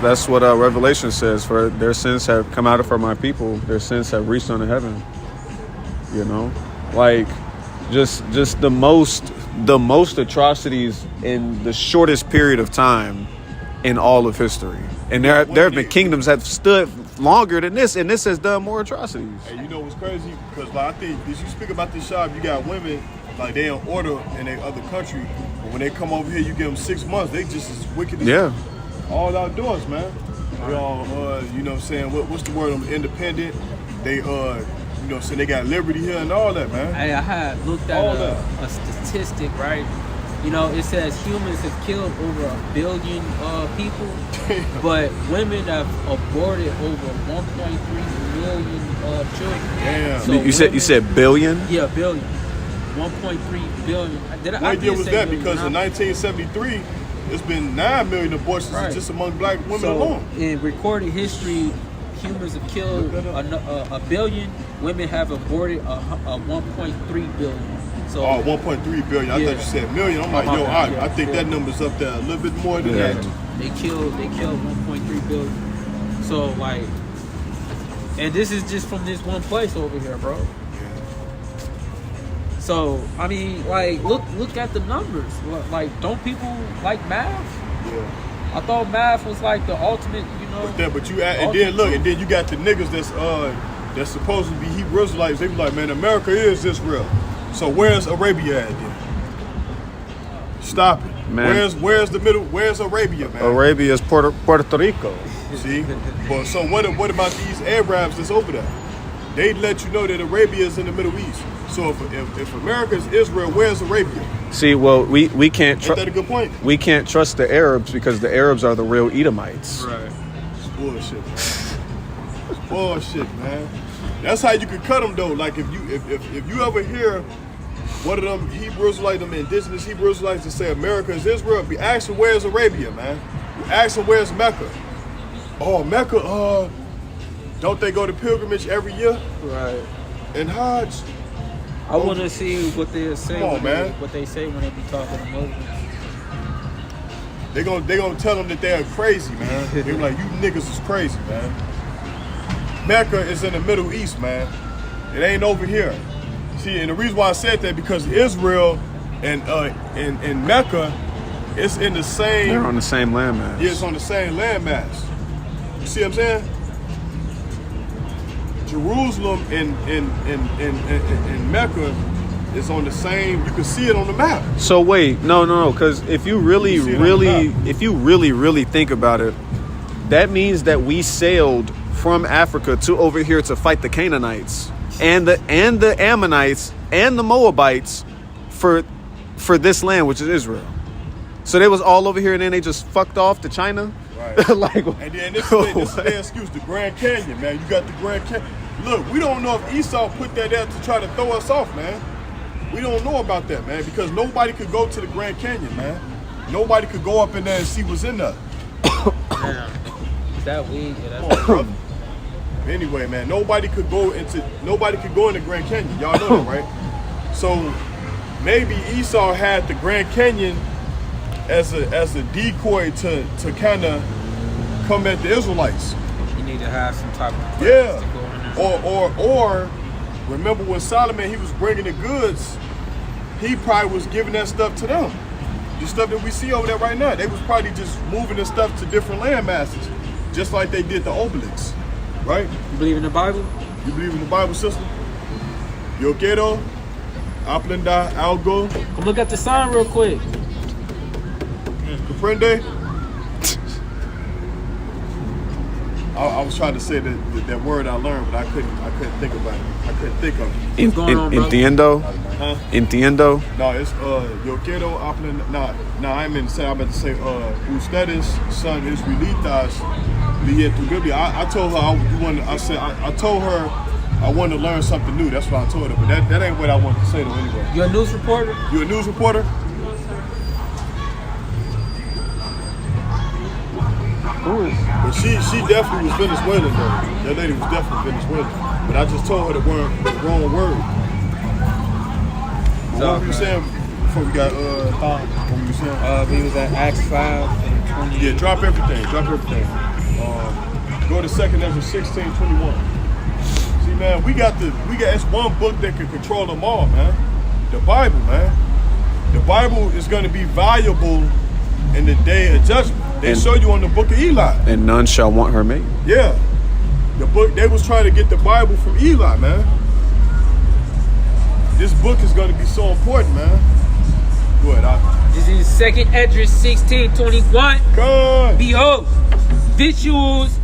That's what Revelation says. For their sins have come out from my people. Their sins have reached unto heaven. You know, like just the most atrocities in the shortest period of time in all of history. And there have been kingdoms that have stood longer than this, and this has done more atrocities. Hey, you know what's crazy? Because like, I think, did you speak about this shop? You got women, like they in order in their other country, but when they come over here, you give them 6 months. They just as wicked as all outdoors, man. They all, you know what I'm saying? What's the word? Independent. They, you know what I'm saying? They got liberty here and all that, man. Hey, I had looked at a statistic, right? You know, it says humans have killed over 1 billion people, but women have aborted over 1.3 million children. Damn. So You said billion? Yeah, billion. 1.3 billion. What year was that? Because in 1973, it's been 9 million abortions just among black women alone. In recorded history, humans have killed a billion. Women have aborted a 1.3 billion. So, 1.3 billion. I thought you said million. I'm like, yo, I think that number's up there a little bit more than that. They killed 1.3 billion. So like, and this is just from this one place over here, bro. So I mean, like, look at the numbers. Like, don't people like math? Yeah. I thought math was like the ultimate, you know. But you and then look, and then you got the niggas that's supposed to be Hebrew Israelites. They be like, man, America is Israel. So where's Arabia at then? Stop it, man. Where's the middle? Where's Arabia, man? Arabia is Puerto Rico. See, but so what about these Arabs that's over there? They let you know that Arabia is in the Middle East. So if America is Israel, where's Arabia? See, well, we can't trust. Is that a good point? We can't trust the Arabs because the Arabs are the real Edomites. Right. It's bullshit, man. It's bullshit, man. That's how you can cut them though. Like if you ever hear one of them Hebrew Israelites, them indigenous Hebrew Israelites that say America is Israel, be asking where's Arabia, man. Ask them where's Mecca. Oh, Mecca, don't they go to pilgrimage every year? Right. And Hajj? I want to see what they say. Come on, man. What they say when they be talking to Muslims. They gonna tell them that they're crazy, man. They be like, you niggas is crazy, man. Mecca is in the Middle East, man. It ain't over here. See, and the reason why I said that because Israel and Mecca, it's in the same. They're on the same landmass. Yeah, it's on the same landmass. You see what I'm saying? Jerusalem and Mecca is on the same. You can see it on the map. So wait, no, because if you really think about it, that means that we sailed from Africa to over here to fight the Canaanites and the Ammonites and the Moabites for this land, which is Israel. So they was all over here, and then they just fucked off to China. Right. Like, and then this is their excuse, the Grand Canyon, man. You got the Grand Canyon. Look, we don't know if Esau put that there to try to throw us off, man. We don't know about that, man, because nobody could go to the Grand Canyon, man. Nobody could go up in there and see what's in there. Damn. Is that weed? Yeah, Come on, brother. Anyway, man, nobody could go in the Grand Canyon. Y'all know that, right? So maybe Esau had the Grand Canyon as a decoy to kind of come at the Israelites. You need to have some type of Yeah. to go in there. Or remember when Solomon, he was bringing the goods, he probably was giving that stuff to them. The stuff that we see over there right now, they was probably just moving the stuff to different land masses, just like they did the Obelix, right? You believe in the Bible? You believe in the Bible system? Yo quiero, aprenda algo, Come look at the sign real quick. comprende? I was trying to say that word I learned, but I couldn't think about it. I couldn't think of it. going on, bro? Entiendo. Huh? Entiendo. No, it's yo quiero aprender. No, I'm about to say ustedes son israelitas leer tu Biblia. I told her I told her I wanted to learn something new. That's what I told her. But that ain't what I wanted to say though anyway. You a news reporter? You a news reporter? Who is? But she definitely was Venezuelan though. That lady was definitely Venezuelan. But I just told her the wrong word. But what were you saying before we got what were you saying? We was at Acts 5 and 20. Yeah, drop everything. Go to 2nd Ezra 16:21. See, man, we got it's one book that can control them all, man. The Bible, man. The Bible is going to be valuable in the day of judgment. They show you on the book of Eli. And none shall want her mate. Yeah. The book, they was trying to get the Bible from Eli, man. This book is going to be so important, man. Go ahead, This is 2nd Ezra 16:21. Come. Behold, victuals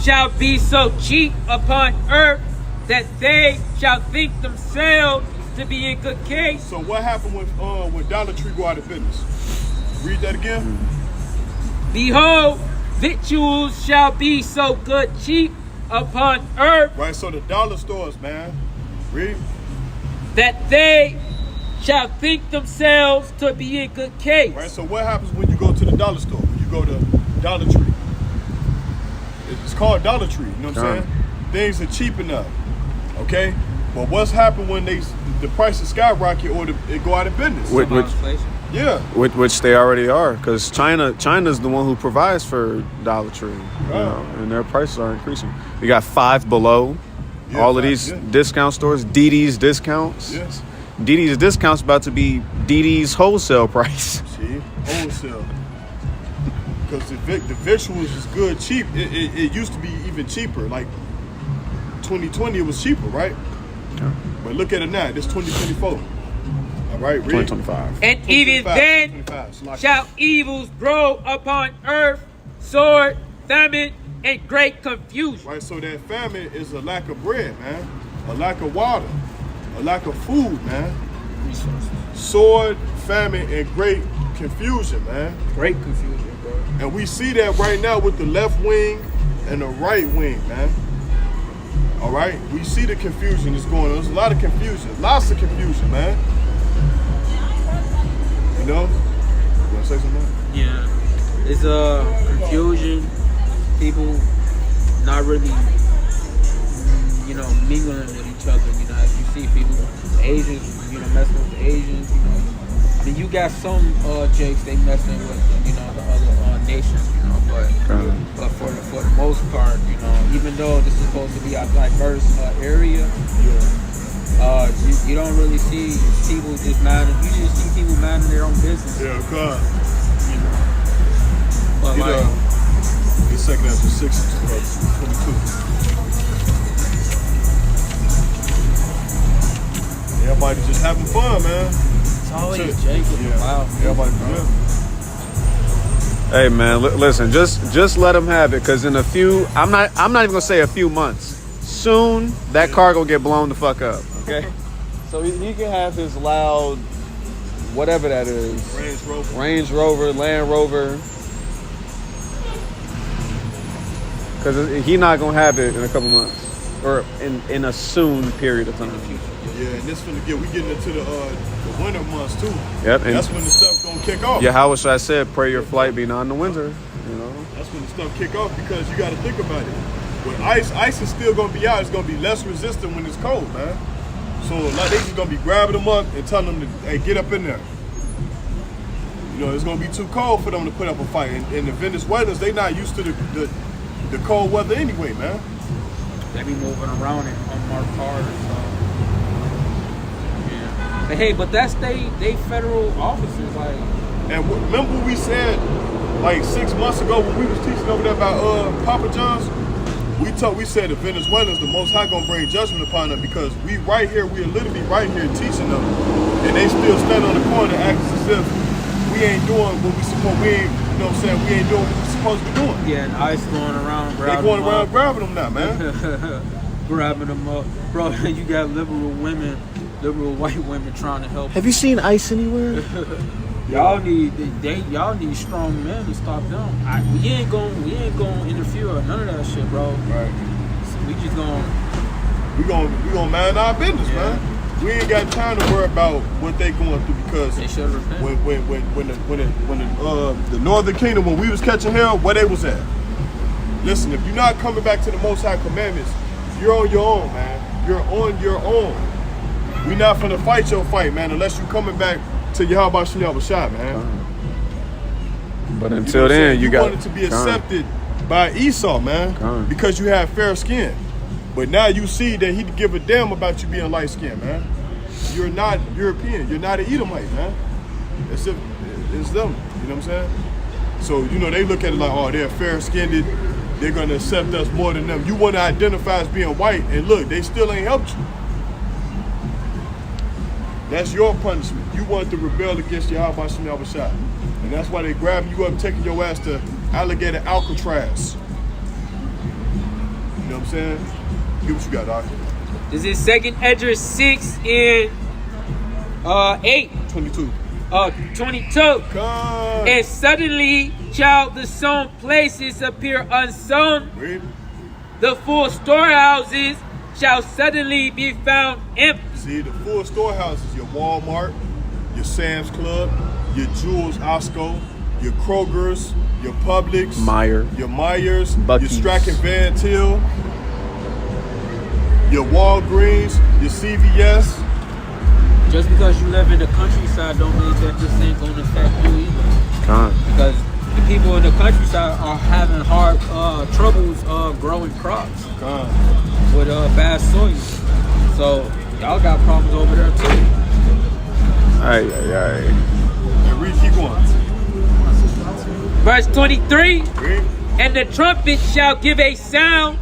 shall be so cheap upon earth that they shall think themselves to be in good case. So what happened when Dollar Tree go out of business? Read that again. Behold, victuals shall be so good cheap upon earth Right, so the dollar stores, man. Read. that they shall think themselves to be in good case. Right, so what happens when you go to the dollar store? When you go to Dollar Tree? It's called Dollar Tree, you know what I'm saying? Things are cheap enough, okay? But what's happened when the prices skyrocket or it go out of business? Yeah. Which they already are, because China's the one who provides for Dollar Tree, you know, and their prices are increasing. We got Five Below, Yeah, all of Five, these yeah. discount stores, DD's discounts. Yes. DD's discounts about to be DD's wholesale price. See, wholesale. Because the visuals is good, cheap. It used to be even cheaper. Like 2020, it was cheaper, right? Yeah. But look at it now. It's 2024. All right, read. 2025. And even 2025, then 2025. shall evils grow upon earth, sword, famine, and great confusion. Right, so that famine is a lack of bread, man. A lack of water. A lack of food, man. Sword, famine, and great confusion, man. Great confusion, bro. And we see that right now with the left wing and the right wing, man. All right? We see the confusion that's going on. There's a lot of confusion. Lots of confusion, man. You know? You want to say something? Yeah. It's confusion. People not really, mingling with each other. You know, as you see people, Asians, messing with the Asians. I mean, you got some jakes they messing with, the other nations. But for the most part, even though this is supposed to be a diverse area, you don't really see people just minding. You just see people minding their own business. Yeah, God. But The second after 22. Everybody just having fun, man. it's always Jake with the wild. Everybody, Hey man, listen, just let him have it, because in a few, I'm not even gonna say a few months. Soon that car gonna get blown the fuck up. Okay. So he can have his loud, whatever that is, Range Rover, Land Rover, because he not gonna have it in a couple months or in a soon period of time. Yeah, and this we getting into the winter months too. Yep. And that's when the stuff gonna kick off. yeah, how I said, pray your flight be not in the winter. That's when the stuff kick off, because you got to think about it. With ice is still gonna be out. It's gonna be less resistant when it's cold, man. So like they just gonna be grabbing them up and telling them to, hey, get up in there. You know, it's gonna be too cold for them to put up a fight. And the Venezuelans, they not used to the cold weather anyway, man. They be moving around in unmarked cars. So. Yeah. But hey, but that's they federal officers, like. And remember what we said like 6 months ago when we was teaching over there about Papa John's? We said the Venezuelans, the Most High gonna bring judgment upon them because we right here, we are literally right here teaching them, and they still stand on the corner acting as if we ain't doing what we supposed. We ain't, you know what I'm saying? We ain't doing what we supposed to be doing. Yeah, and ICE going around grabbing They going them around up. grabbing them now, man. Grabbing them up, bro. You got liberal white women trying to help. Have you seen ICE anywhere? Y'all need strong men to stop them. We ain't gonna interfere or none of that shit, bro. Right. So we just gonna We gonna mind our business, man. We ain't got time to worry about what they going through because they should repent. when the Northern Kingdom, when we was catching hell, where they was at. Listen, if you're not coming back to the Most High commandments, you're on your own, man. You're on your own. We not finna fight your fight, man, unless you coming back to Yahweh Shem shot, man. But until then, you got wanted to be accepted by Esau, man, because you have fair skin. But now you see that he give a damn about you being light skinned, man. You're not European. You're not an Edomite, man. It's them. You know what I'm saying? So, you know, they look at it like, oh, they're fair skinned. They're going to accept us more than them. You want to identify as being white, and look, they still ain't helped you. That's your punishment. You wanted to rebel against Yahweh Shem Shah. And that's why they grabbing you up, taking your ass to alligator Alcatraz. You know what I'm saying? Get what you got, Doc. This is 2nd Esdras 6 and 8. 22. 22. Come. And suddenly shall the sown places appear unsown. Read. The full storehouses shall suddenly be found empty. See, the full storehouses, your Walmart, your Sam's Club, your Jewel's Osco, your Kroger's, your Publix, your Myers, Buc-ee's, your Strachan Van Til, your Walgreens, your CVS. Just because you live in the countryside don't mean that this ain't gonna affect you either. Because the people in the countryside are having hard troubles growing crops with bad soil. So y'all got problems over there too. And read, keep going. Verse 23. Read. And the trumpet shall give a sound,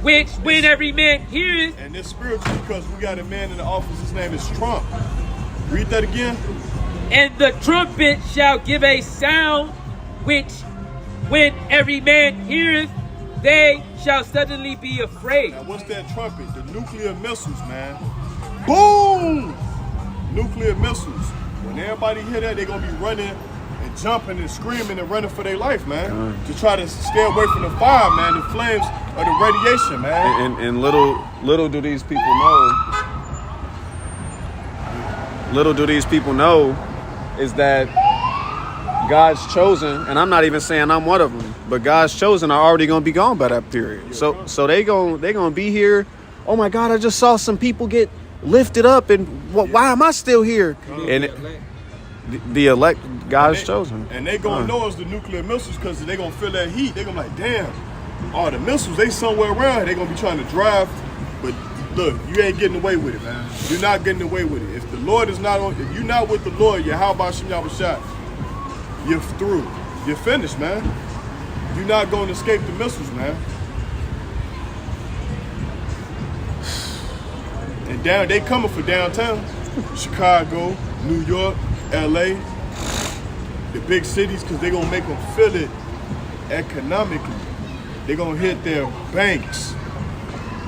which when every man heareth. And this spiritual because we got a man in the office, his name is Trump. Read that again. And the trumpet shall give a sound, which when every man heareth, they shall suddenly be afraid. Now what's that trumpet? The nuclear missiles, man. Boom! Nuclear missiles. When everybody hear that, they're gonna be running and jumping and screaming and running for their life, man. To try to stay away from the fire, man, the flames of the radiation, man. And little do these people know. Little do these people know is that God's chosen, and I'm not even saying I'm one of them, but God's chosen are already gonna be gone by that period. So they gonna be here. Oh my God, I just saw some people get lifted up, and why am I still here? And the elect, God's chosen. And they gonna know it's the nuclear missiles because they gonna feel that heat. They gonna be like, damn, all the missiles, they somewhere around. They gonna be trying to drive, but look, you ain't getting away with it, man. You're not getting away with it. If the Lord is not on, if you're not with the Lord, how about Shem Yahushua? You're through. You're finished, man. You're not going to escape the missiles, man. And down, they coming for downtown. Chicago, New York, LA, the big cities, because they're going to make them feel it economically. They're going to hit their banks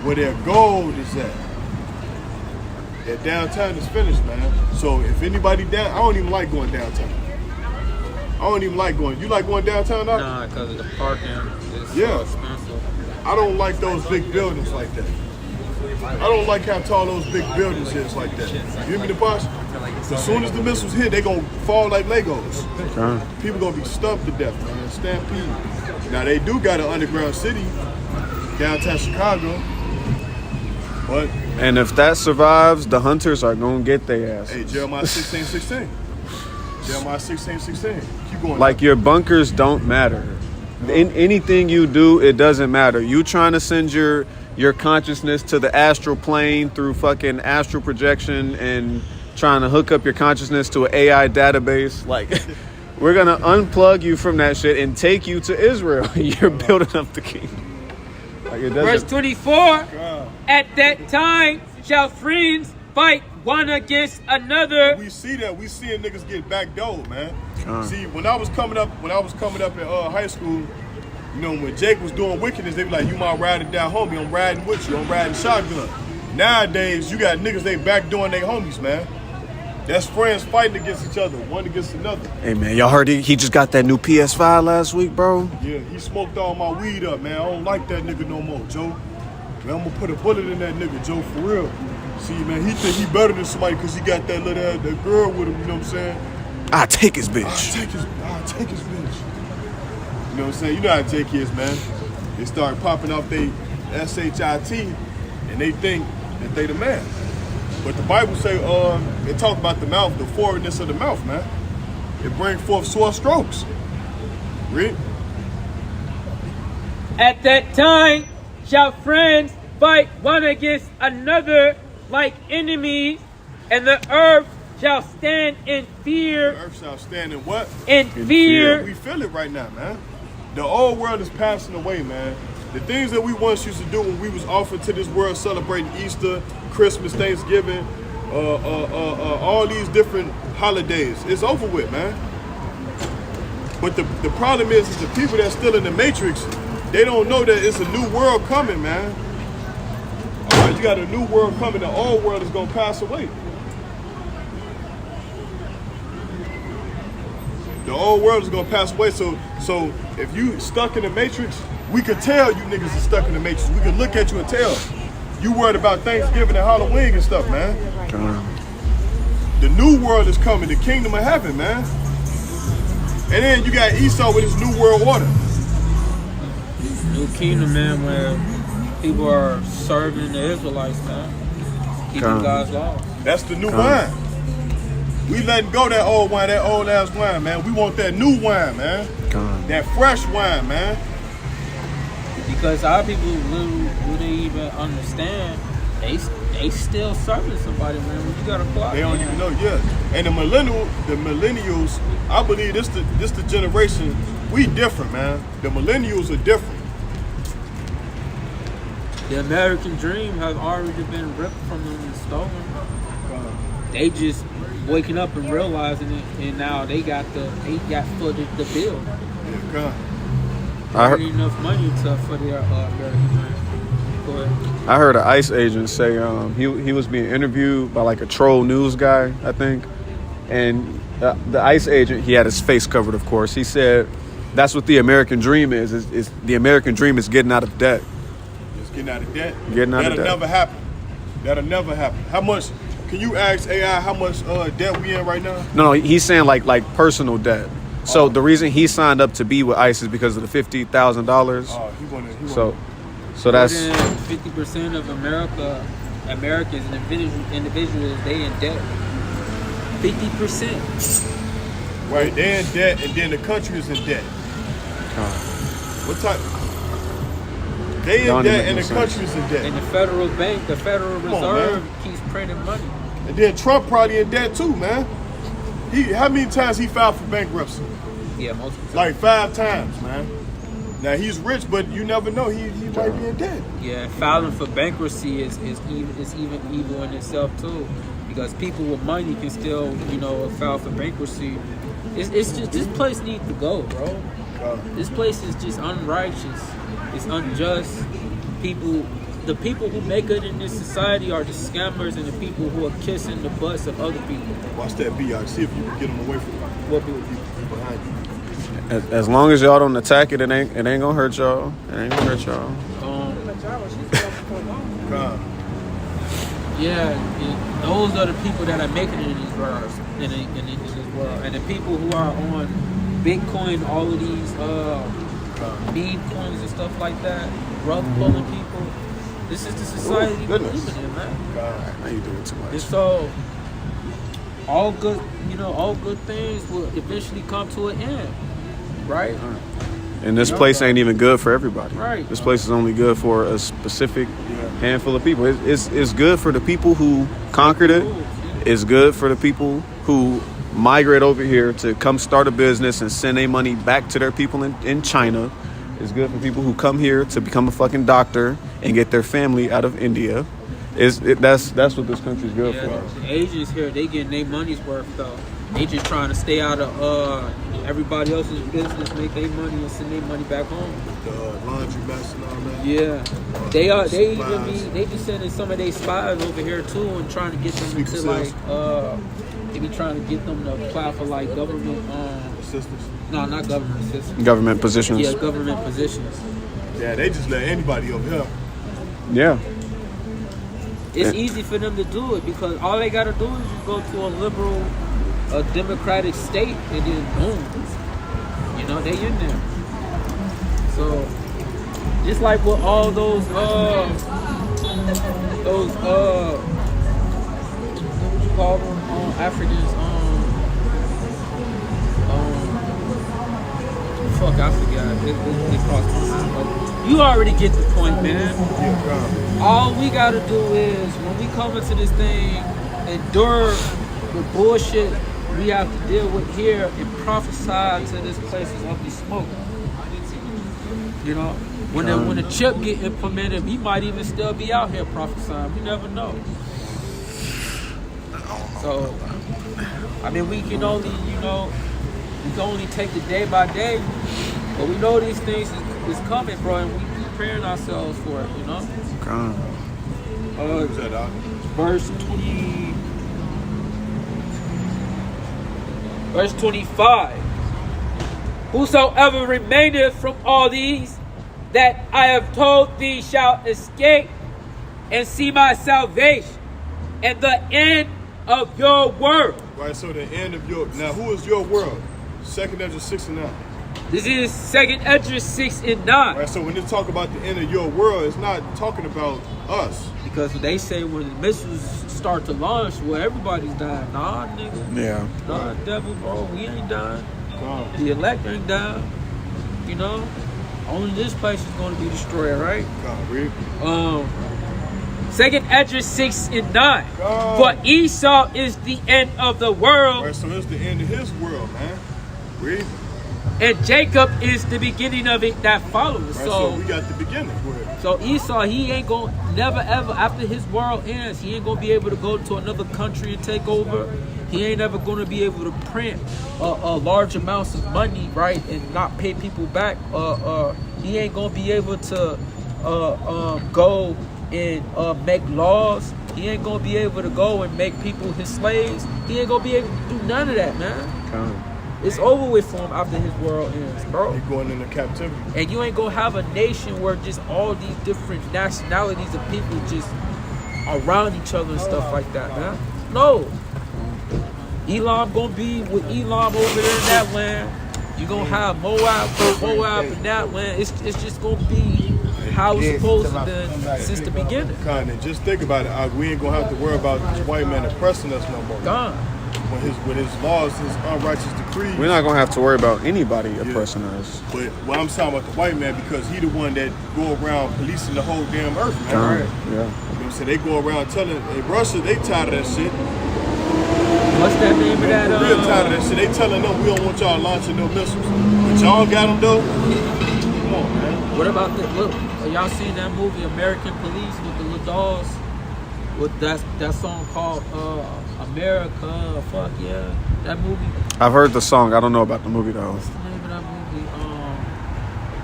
where their gold is at. That downtown is finished, man. So if anybody down, I don't even like going downtown. I don't even like going. You like going downtown, Doc? Nah, because of the parking is Yeah. so expensive. I don't like those big buildings like that. I don't like how tall those big buildings is like that. You hear me, the boss? As soon as the missiles hit, they gonna fall like Legos. People gonna be stumped to death, man. Stampede. Now they do got an underground city, downtown Chicago. But and if that survives, the hunters are gonna get their ass. hey, Jeremiah 16:16. Jeremiah 16:16. Keep going. Like your bunkers don't matter. In anything you do, it doesn't matter. You trying to send your consciousness to the astral plane through fucking astral projection and trying to hook up your consciousness to an AI database. Like, we're gonna unplug you from that shit and take you to Israel. You're building up the kingdom. Like, it doesn't. Verse 24. At that time shall friends fight one against another. We see that. We seeing niggas get backdoored, man. See, when I was coming up in high school, you know, when Jake was doing wickedness, they be like, "You my ride or die homie. I'm riding with you. I'm riding shotgun." Nowadays, you got niggas they backdooring their homies, man. That's friends fighting against each other, one against another. Hey man, y'all heard he just got that new PS5 last week, bro? Yeah, he smoked all my weed up, man. I don't like that nigga no more, Joe. Man, I'm gonna put a bullet in that nigga, Joe, for real. See, man, he think he better than somebody because he got that little that girl with him, you know what I'm saying? I take his bitch. I'll take his bitch. You know what I'm saying? You know how Jake is, man. They start popping off they SHIT and they think that they the man. But the Bible say, it talk about the mouth, the forwardness of the mouth, man. It brings forth sore strokes. Read. At that time shall friends fight one against another like enemies, and the earth shall stand in fear. The earth shall stand in what? In fear. We feel it right now, man. The old world is passing away, man. The things that we once used to do when we was offered to this world celebrating Easter, Christmas, Thanksgiving, all these different holidays, it's over with, man. But the problem is the people that's still in the matrix, they don't know that it's a new world coming, man. All right, you got a new world coming, the old world is gonna pass away. The old world is gonna pass away, so if you stuck in the matrix, we could tell you niggas is stuck in the matrix. We could look at you and tell. You worried about Thanksgiving and Halloween and stuff, man. The new world is coming, the kingdom of heaven, man. And then you got Esau with his new world order. New kingdom, man, where people are serving the Israelites, man. Keeping God's law. That's the new wine. We letting go that old wine, that old ass wine, man. We want that new wine, man. That fresh wine, man. Because our people wouldn't even understand. They still serving somebody, man. When you got a clock, They don't even know, yeah. And the millennials, I believe this the generation. We different, man. The millennials are different. The American dream has already been ripped from them and stolen. They just waking up and realizing it, and now they got footed the bill. Yeah, God. I heard enough money for their American dream. Go ahead. I heard an ICE agent say he was being interviewed by like a troll news guy, I think, and the ICE agent, he had his face covered, of course. He said that's what the American dream is the American dream is getting out of debt. Just getting out of debt. Getting out of debt. That'll never happen. That'll never happen. How much? Can you ask AI how much debt we in right now? No, he's saying like personal debt. So the reason he signed up to be with ICE is because of the $50,000. So that's 50% of Americans and individuals, they in debt. 50%. Right, they're in debt, and then the country is in debt. What type? They in debt, and the country is in debt. And the federal bank, the Federal Reserve, keeps printing money. And then Trump probably in debt too, man. How many times he filed for bankruptcy? Yeah, most of the time. Like 5 times, man. Now he's rich, but you never know. He might be in debt. Yeah, filing for bankruptcy is even evil in itself too, because people with money can still, file for bankruptcy. It's just, this place needs to go, bro. This place is just unrighteous. It's unjust. The people who make it in this society are the scammers and the people who are kissing the butts of other people. Watch that B.I. See if you can get them away from What people? behind you. as long as y'all don't attack it, it ain't gonna hurt y'all. It ain't gonna hurt y'all. God. Yeah, those are the people that are making it in these worlds, in this world, and the people who are on Bitcoin, all of these meme coins and stuff like that, rug pulling people. This is the society we're living in, man. God, now you doing too much. And so, all good, all good things will eventually come to an end, right? And this place ain't even good for everybody. Right. This place is only good for a specific handful of people. It's good for the people who conquered it. It's good for the people who migrate over here to come start a business and send their money back to their people in China. It's good for people who come here to become a fucking doctor and get their family out of India. That's what this country's good for. The Asians here, they getting their money's worth though. They just trying to stay out of everybody else's business, make their money and send their money back home. The laundry mess and all that. Yeah, they be sending some of their spies over here too and trying to get them Sneaker to sales. they be trying to get them to apply for like government Assistance. no, not government assistance. Government positions. Yeah, government positions. Yeah, they just let anybody over here. Yeah. It's easy for them to do it because all they gotta do is just go to a liberal, a democratic state and then boom, they in there. So just like with all those what you call them Africans fuck, I forgot. They crossed my mind. But you already get the point, man. All we gotta do is, when we come into this thing, endure the bullshit we have to deal with here and prophesy to this place is ugly smoke. When the chip get implemented, we might even still be out here prophesying. We never know. So, I mean, we can only, we can only take it day by day, but we know these things is coming, bro, and we preparing ourselves for it, God. Verse 25. Whosoever remaineth from all these that I have told thee shall escape and see my salvation and the end of your world. Right, so the end of your... Now, who is your world? 2nd Ezra 6 and 9. This is 2nd Ezra 6 and 9. Right, so when they talk about the end of your world, it's not talking about us. Because they say when the missiles start to launch, well, everybody's dying. Nah, nigga. Yeah. Nah, devil, bro, we ain't dying. Wow. The elect ain't dying. Only this place is going to be destroyed, right? God, read. 2nd Ezra 6 and 9. God. For Esau is the end of the world, Right, so it's the end of his world, man. Read. and Jacob is the beginning of it that follows. Right, so we got the beginning. Go ahead. So Esau, he ain't going to never ever, after his world ends, he ain't going to be able to go to another country and take over. He ain't ever going to be able to print a large amounts of money, right, and not pay people back. He ain't going to be able to go and make laws. He ain't going to be able to go and make people his slaves. He ain't going to be able to do none of that, man. God. It's over with for him after his world ends, bro. He going into captivity. And you ain't gonna have a nation where just all these different nationalities of people just around each other and stuff like that, man. No. Elam gonna be with Elam over there in that land. You gonna have Moab in that land. It's just gonna be how it's supposed to be since the beginning. Kind just think about it. We ain't gonna have to worry about this white man oppressing us no more. Gone. With his laws, his unrighteous decrees. We're not going to have to worry about anybody oppressing us. But what I'm talking about the white man, because he the one that go around policing the whole damn earth, man. God. Right? Yeah. You know what I'm saying? They go around telling, Russia, they tired of that shit. What's that name of that? Real tired of that shit. They telling them we don't want y'all launching no missiles. But y'all got them though. Come on, man. What about the look? Y'all seen that movie American Police with the little dolls? With that song called America, fuck yeah, that movie. I've heard the song. I don't know about the movie though. What's the name of that movie?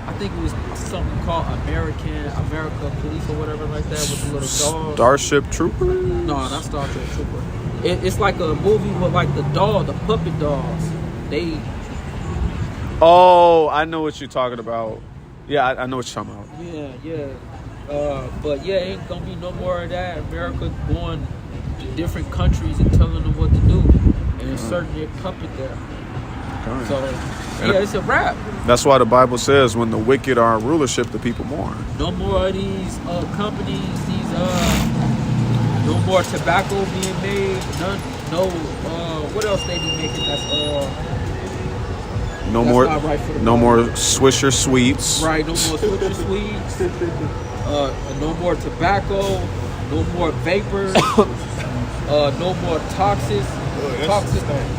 I think it was something called America Police or whatever like that with the little dolls. Starship Trooper? No, not Starship Trooper. It's like a movie with like the puppet dolls. They. Oh, I know what you're talking about. Yeah, I know what you're talking about. Yeah. But yeah, ain't gonna be no more of that. America going to different countries and telling them what to do and inserting their puppet there. So yeah, it's a wrap. That's why the Bible says when the wicked are in rulership, the people mourn. No more of these companies, no more tobacco being made, no, what else they be making that's No That's more, not right for the no body. more Swisher sweets. right? No more Switcher sweets. No more tobacco. No more vapors. No more toxins. That's Toxic. the thing.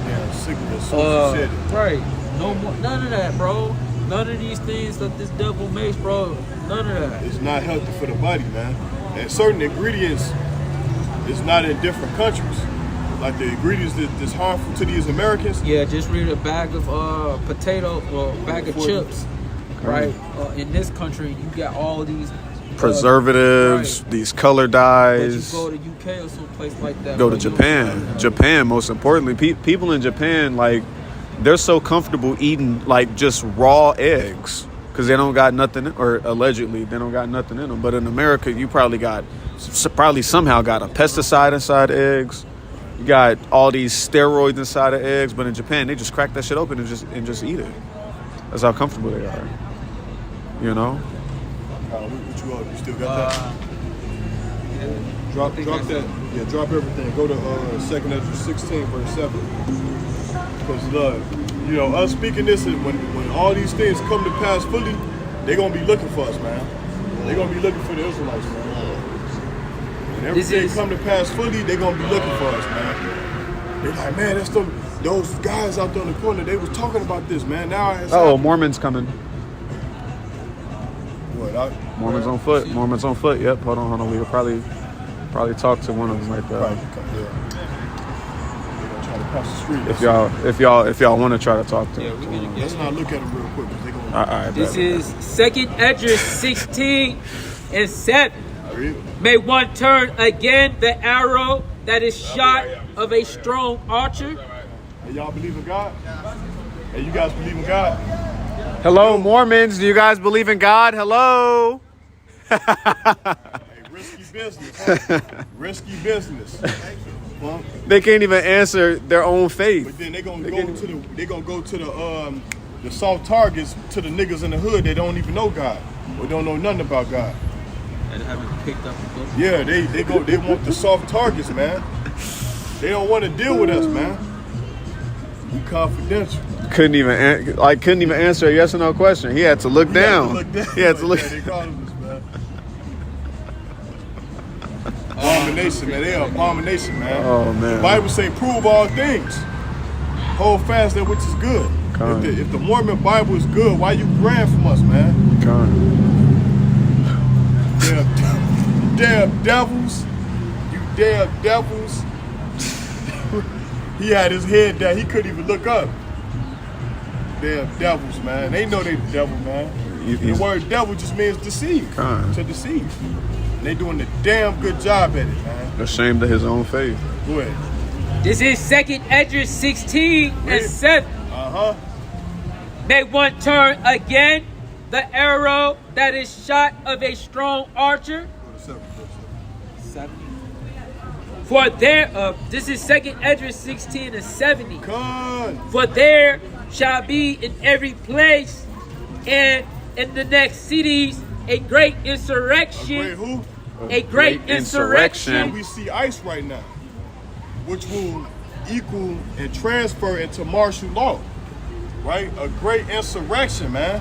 Yeah, sick of this. So shit. Right. No more. None of that, bro. None of these things that this devil makes, bro. None of that. It's not healthy for the body, man. And certain ingredients is not in different countries. Like the ingredients that's harmful to these Americans. Yeah, just read a bag of potato or a bag of chips, right? In this country, you got all these Preservatives, right. these color But you dyes. go to UK or someplace like that. Go where to you- Japan. Japan, most importantly, people in Japan, like, they're so comfortable eating like just raw eggs because they don't got nothing, or allegedly they don't got nothing in them. But in America, you probably somehow got a pesticide inside eggs. You got all these steroids inside of eggs. But in Japan, they just crack that shit open and just eat it. That's how comfortable they are. You know. What you still got that? Drop that. Yeah, drop everything. Go to 2 Ezra 16, verse 7. Because you know, us speaking this, is when all these things come to pass fully, they're gonna be looking for us, man. They're gonna be looking for the Israelites, man. When everything come to pass fully, they're gonna be looking for us, man. They're like, man, that's those guys out there in the corner. They was talking about this, man. Now it's happening. Mormons coming. What? Mormons on foot. Mormons on foot. Yep. Hold on. We could probably talk to one of them right there. Probably, yeah. They're gonna try to cross the street. If y'all want to try to talk to Yeah, them. we're gonna get Let's not look at them real quick. 'Cause they gonna. All right. This is 2 Ezra 16 and 7. Read. May one turn again the arrow that is shot of a strong archer. Hey, y'all believe in God? Hey, you guys believe in God? Hello, Mormons. Do you guys believe in God? Hello. Hey, risky business. Huh? Risky business. Huh? They can't even answer their own faith. But then they're gonna go to the soft targets, to the niggas in the hood that don't even know God or don't know nothing about God. And haven't picked up the book. Yeah, they want the soft targets, man. They don't want to deal with us, man. We confidential. Couldn't even answer a yes or no question. He had to look down. He had to look. They calling us, man. Abomination, man. They are abomination, man. Oh, man. The Bible say, prove all things. Hold fast that which is good. If the Mormon Bible is good, why you praying from us, man? Damn devils. You damn devils. He had his head down. He couldn't even look up. Damn devils, man. They know they the devil, man. The word devil just means deceive. To deceive. And they doing a damn good job at it, man. Ashamed of his own faith. Go ahead. This is 2 Ezra 16 and 7. Uh-huh. May one turn again the arrow that is shot of a strong archer. For there, this is 2 Ezra 16 and 70. For there shall be in every place and in the next cities a great insurrection. A great who? A great insurrection. And we see ICE right now, which will equal and transfer into martial law, right? A great insurrection, man.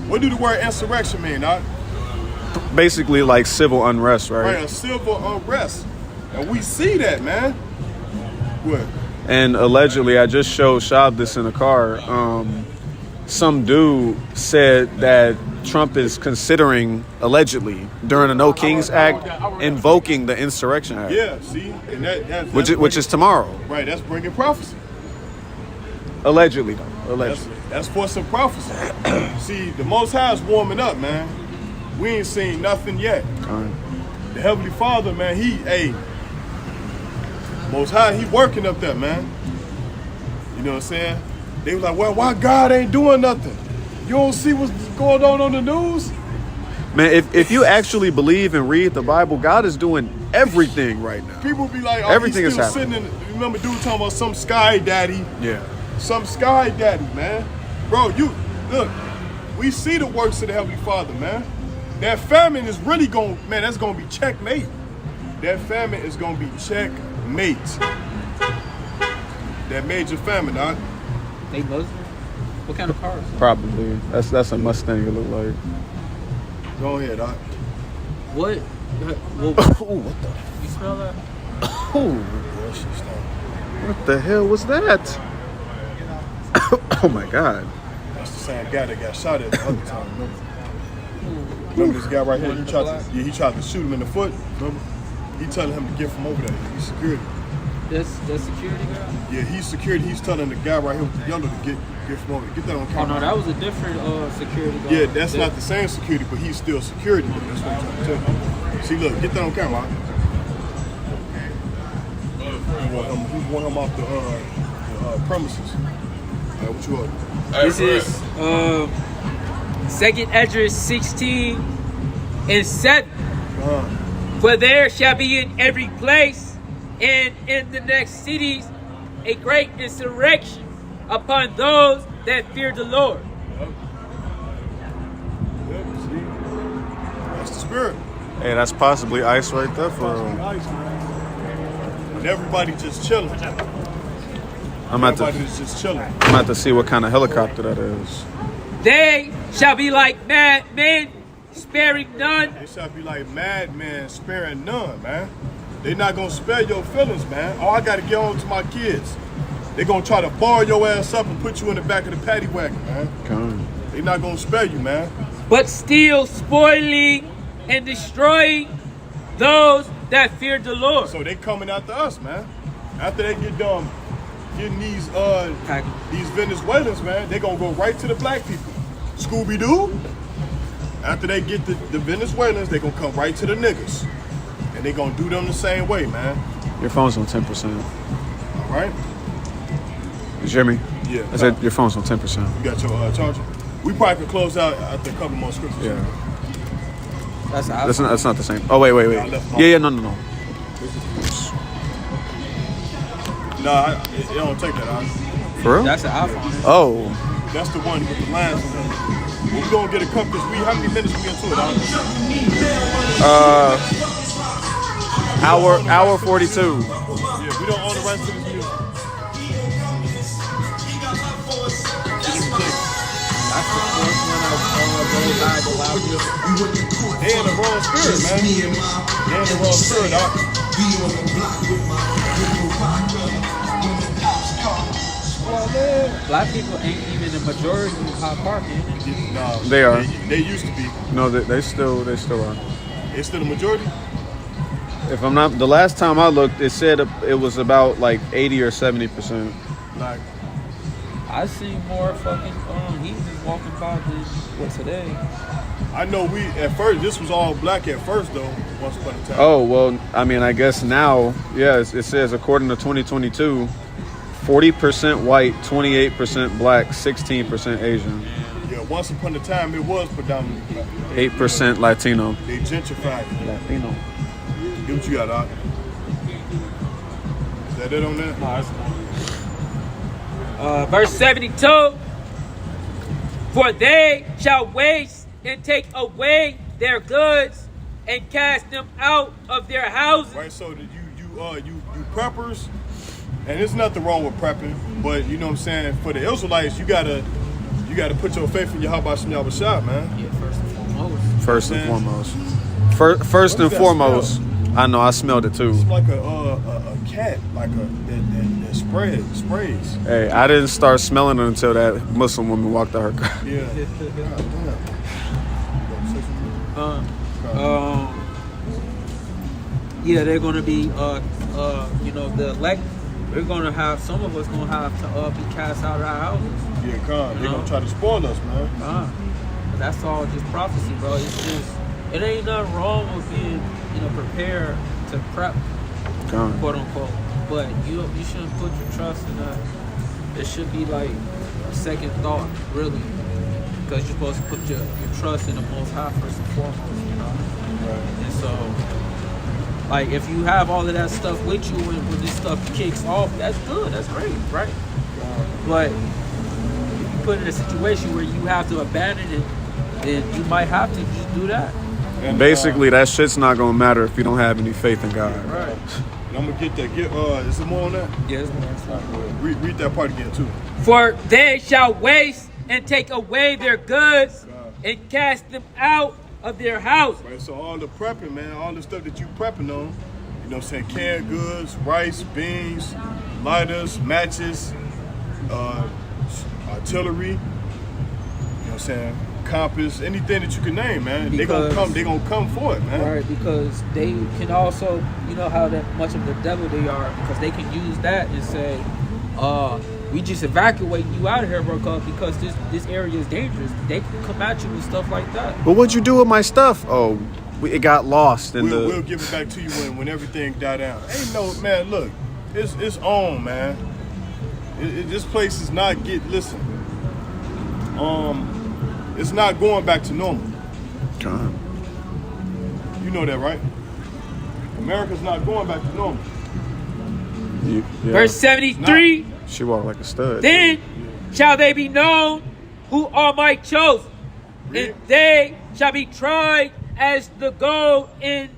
What do the word insurrection mean, Doc? Basically like civil unrest, right? Right, a civil unrest. And we see that, man. What? And allegedly, I just showed Shab this in the car. Some dude said that Trump is considering, allegedly, during the No Kings Act, invoking the Insurrection Act. Yeah, see? And that's Which is tomorrow. Right, that's bringing prophecy. Allegedly, though. Allegedly. That's for some prophecy. See, the Most High is warming up, man. We ain't seen nothing yet. The Heavenly Father, man, Most High, he working up there, man. You know what I'm saying? They was like, well, why God ain't doing nothing? You don't see what's going on the news? Man, if you actually believe and read the Bible, God is doing everything right now. People be like, oh, Everything he's is still happening. sitting in, remember dude talking about some sky daddy? Yeah. Some sky daddy, man. Bro, look, we see the works of the Heavenly Father, man. That famine is really that's gonna be checkmate. That famine is gonna be checkmate. mate that made your family, dog. They Muslim? What kind of cars? Probably. That's a Mustang. It look like. Go ahead, dog. What? Oh, what the? You smell that? Oh, what the hell was that? Oh my God. That's the same guy that got shot at the other time. Remember this guy right here? He tried to shoot him in the foot. Remember? He telling him to get from over there. He's security. That's security guy? Yeah, he's security. He's telling the guy right here with the yellow to get from over there. Get that on Oh camera. no, that was a different security guy. Yeah, that's not the same security, but he's still security. That's what I'm trying to tell you. See, look, get that on camera. He want him off the premises. What you order? This is 2nd Esdras 16 and 7. For there shall be in every place and in the next cities a great insurrection upon those that fear the Lord. Yep, see? That's the spirit. Hey, that's possibly ice right there for him. Nice, man. And everybody just chilling. I'm about Everybody's just chilling. to see what kind of helicopter that is. They shall be like madmen, sparing none. They shall be like madmen, sparing none, man. They not gonna spare your feelings, man. Oh, I gotta get on to my kids. They gonna try to bar your ass up and put you in the back of the paddy wagon, man. Come. They not gonna spare you, man. But still spoiling and destroying those that fear the Lord. So they coming after us, man. After they get done getting these Venezuelans, man, they gonna go right to the black people. Scooby-Doo. After they get the Venezuelans, they gonna come right to the niggas. And they gonna do them the same way, man. Your phone's on 10%. All right? You hear me? Yeah. I said your phone's on 10%. You got your charger? We probably can close out after a couple more scriptures. Yeah. That's That's not the same. Oh, wait. Yeah, I left Yeah, no. No, it don't take that out. For real? That's an iPhone. Oh. That's the one with the lines in it. We're gonna get a cup this week. How many minutes we into it? Hour 42. Yeah, we don't own the rights to this music. That's the first one I rolled out the loudest. They in the wrong spirit, man. They in the wrong spirit, dog. Black people ain't even the majority of car parking. Nah, They are. They used to be. No, they still are. They still the majority? If I'm not, the last time I looked, it said it was about like 80 or 70%. Like, I see more fucking heathens walking by than today. I know at first, this was all black at first, though, once upon a time. Oh, well, I mean, I guess now, yeah, it says according to 2022, 40% white, 28% black, 16% Asian, Yeah, once upon a time, it was predominantly black. 8% Latino. They gentrified it. Latino. Get what you got, Doc. Is that it on that? Verse 72. For they shall waste and take away their goods and cast them out of their houses. Right, so that you preppers, and there's nothing wrong with prepping, but you know what I'm saying, for the Israelites, you gotta put your faith in your Yahweh Shah, man. Yeah, first and foremost. First and foremost. First What and does that foremost, smell? I know, I smelled it too. It's like a cat, like that sprays. Hey, I didn't start smelling it until that Muslim woman walked out her car. Yeah. Yeah, they're gonna be the elect. We're gonna have some of us gonna have to be cast out of our houses. Yeah, come. They're gonna try to spoil us, man. But that's all just prophecy, bro. It's just it ain't nothing wrong with being prepared to prep, quote unquote. But you shouldn't put your trust in that. It should be like a second thought, really, because you're supposed to put your trust in the Most High first and foremost, Right. And so, like, if you have all of that stuff with you when this stuff kicks off, that's good, that's great, right? But if you put in a situation where you have to abandon it, then you might have to just do that. And, Basically, that shit's not gonna matter if you don't have any faith in God. Right. And I'm gonna get that. Is there more on that? Yes, Read that part again too. For they shall waste and take away their goods and cast them out of their house. Right, so all the prepping, man, all the stuff that you prepping on, you know what I'm saying, canned goods, rice, beans, lighters, matches, artillery, you know what I'm saying, compass, anything that you can name, man. They gonna come for it, man. Right, because they can also, you know how that much of the devil they are, because they can use that and say, we just evacuating you out of here, bro, because this area is dangerous. They can come at you with stuff like that. But what'd you do with my stuff? Oh, it got lost in We'll give it back to you when everything die down. Ain't no, man, look, it's on, man. This place is not listen. It's not going back to normal. God. You know that, right? America's not going back to normal. Yeah. Verse 73. She walked like a stud. Then shall they be known who are my chosen, and they shall be tried as the gold in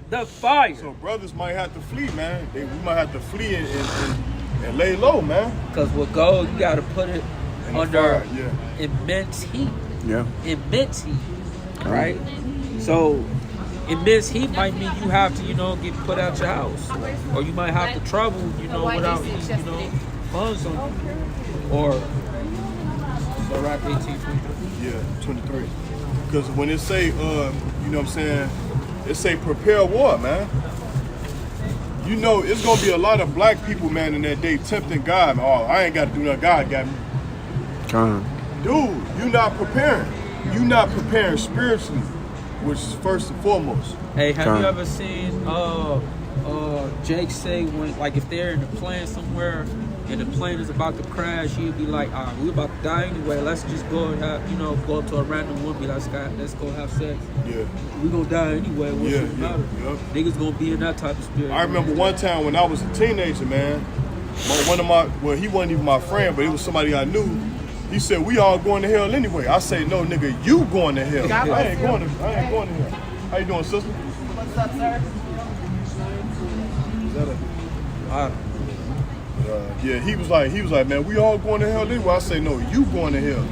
the fire. So brothers might have to flee, man. We might have to flee and lay low, man. Because with gold, you got to put it under immense heat. Yeah. Immense heat, right? So immense heat might mean you have to, get put out your house, or you might have to travel, without, funds on you, or Iraq 1823. Yeah, 23. Because when it say, you know what I'm saying, it say prepare war, man. You know, it's gonna be a lot of black people, man, in that day tempting God. Oh, I ain't got to do nothing. God got me. Dude, you not preparing. You not preparing spiritually, which is first and foremost. Hey, have you ever seen Jake say when, like, if they're in a plane somewhere and the plane is about to crash, he'll be like, we're about to die anyway. Let's just go and have, go up to a random woman, be like, let's go have sex. Yeah. We're gonna die anyway. What's the matter? Yep. Niggas gonna be in that type of spirit. I remember one time when I was a teenager, man. He wasn't even my friend, but it was somebody I knew. He said, we all going to hell anyway. I say, no, nigga, you going to hell. I ain't going to hell. How you doing, sister? What's up, sir? Yeah, he was like, man, we all going to hell anyway. I say, no, you going to hell.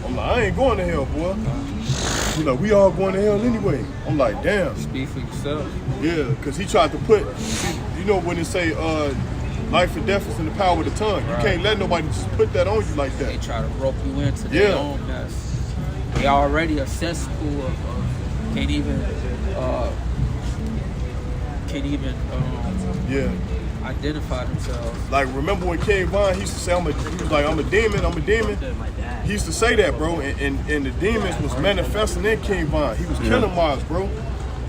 I'm like, I ain't going to hell, boy. He's like, we all going to hell anyway. I'm like, damn. Speak for yourself. Yeah, because he tried to put, when they say life and death is in the power of the tongue. You can't let nobody just put that on you like that. They try to rope you into their own mess. They already a cesspool of can't even identify themselves. Like, remember when King Von, he used to say, I'm a demon. He used to say that, bro, and the demons was manifesting in King Von. He was killing Mars, bro.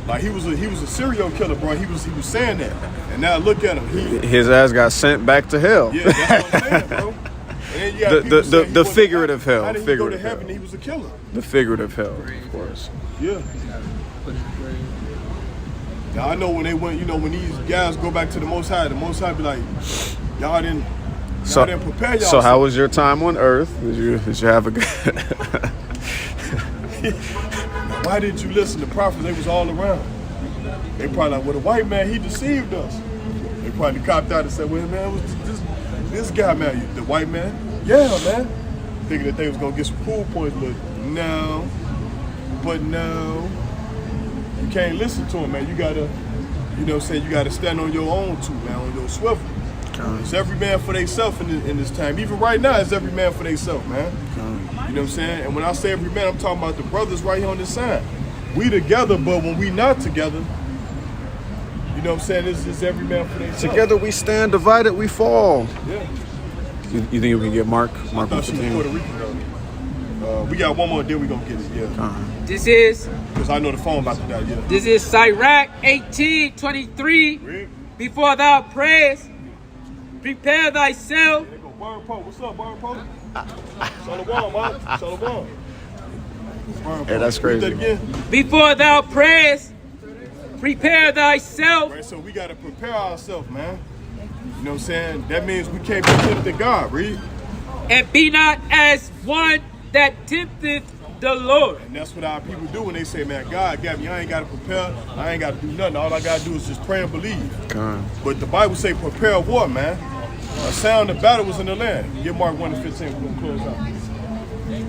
Like, he was a serial killer, bro. He was saying that. And now look at him. His ass got sent back to hell. Yeah, that's what I'm saying, bro. And then you got the figurative hell. How did he go to heaven? He was a killer. The figurative hell, of course. Yeah. Now I know when they went, when these guys go back to the Most High be like, y'all didn't prepare y'all. So how was your time on Earth? Did you have a good? Why didn't you listen to prophets? They was all around. They probably like, well, the white man, he deceived us. They probably copped out and said, well, man, it was this guy, man, the white man. Yeah, man. Thinking that they was gonna get some cool points, but no. You can't listen to him, man. You gotta, you gotta stand on your own too, man, on your swivel. It's every man for theyself in this time. Even right now, it's every man for theyself, man. You know what I'm saying? And when I say every man, I'm talking about the brothers right here on this side. We together, but when we not together, you know what I'm saying? It's every man for themselves. Together we stand, divided we fall. Yeah. You think we can get Mark? I thought she was Puerto Rican, though. We got one more, then we gonna get it. Yeah. This is. Because I know the phone about to die. Yeah. This is Sirach 18:23. Before thou prayest, prepare thyself. They go, Burn Pope. What's up, Burn Pope? Shalom, man. Shalom. Hey, that's crazy. Read that again. Before thou prayest, prepare thyself. Right, so we gotta prepare ourselves, man. You know what I'm saying? That means we can't be tempted God, read. And be not as one that tempteth the Lord. And that's what our people do when they say, man, God got me. I ain't got to prepare. I ain't got to do nothing. All I got to do is just pray and believe. But the Bible say prepare what, man? A sound of battle was in the land. Get Mark 1 to 15. We're going to close out.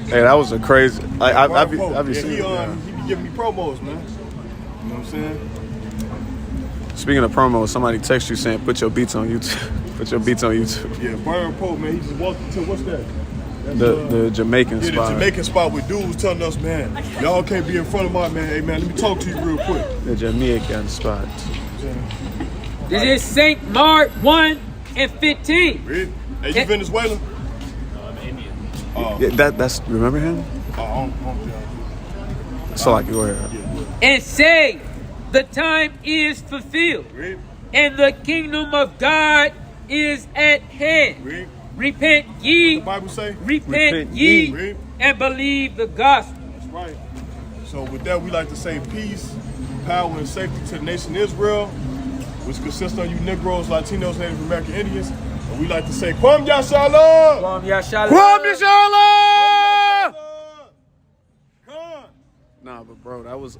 Hey, that was a crazy. I've Pope, been yeah, seeing he be giving me promos, man. You know what I'm saying? Speaking of promos, somebody text you saying put your beats on YouTube. Put your beats on YouTube. Yeah, Byron Pope, man, he just walked into, what's that? That's, The Jamaican yeah, spot. the Jamaican spot with dudes telling us, man, y'all can't be in front of my man. Hey, man, let me talk to you real quick. The Jamaican spot. This is St. Mark 1 and 15. Read. Hey, you Venezuelan? Yeah, that's remember him? So like you were. And say, the time is fulfilled, Read. and the kingdom of God is at hand. Read. Repent ye, The Bible say? repent ye, Read. and believe the gospel. That's right. So with that, we like to say peace, power, and safety to the nation Israel, which consists of you Negroes, Latinos, Native American Indians. And we like to say, Kwam Yashala! Kwam Yashala. Kwam Yashala! Nah, but bro, that was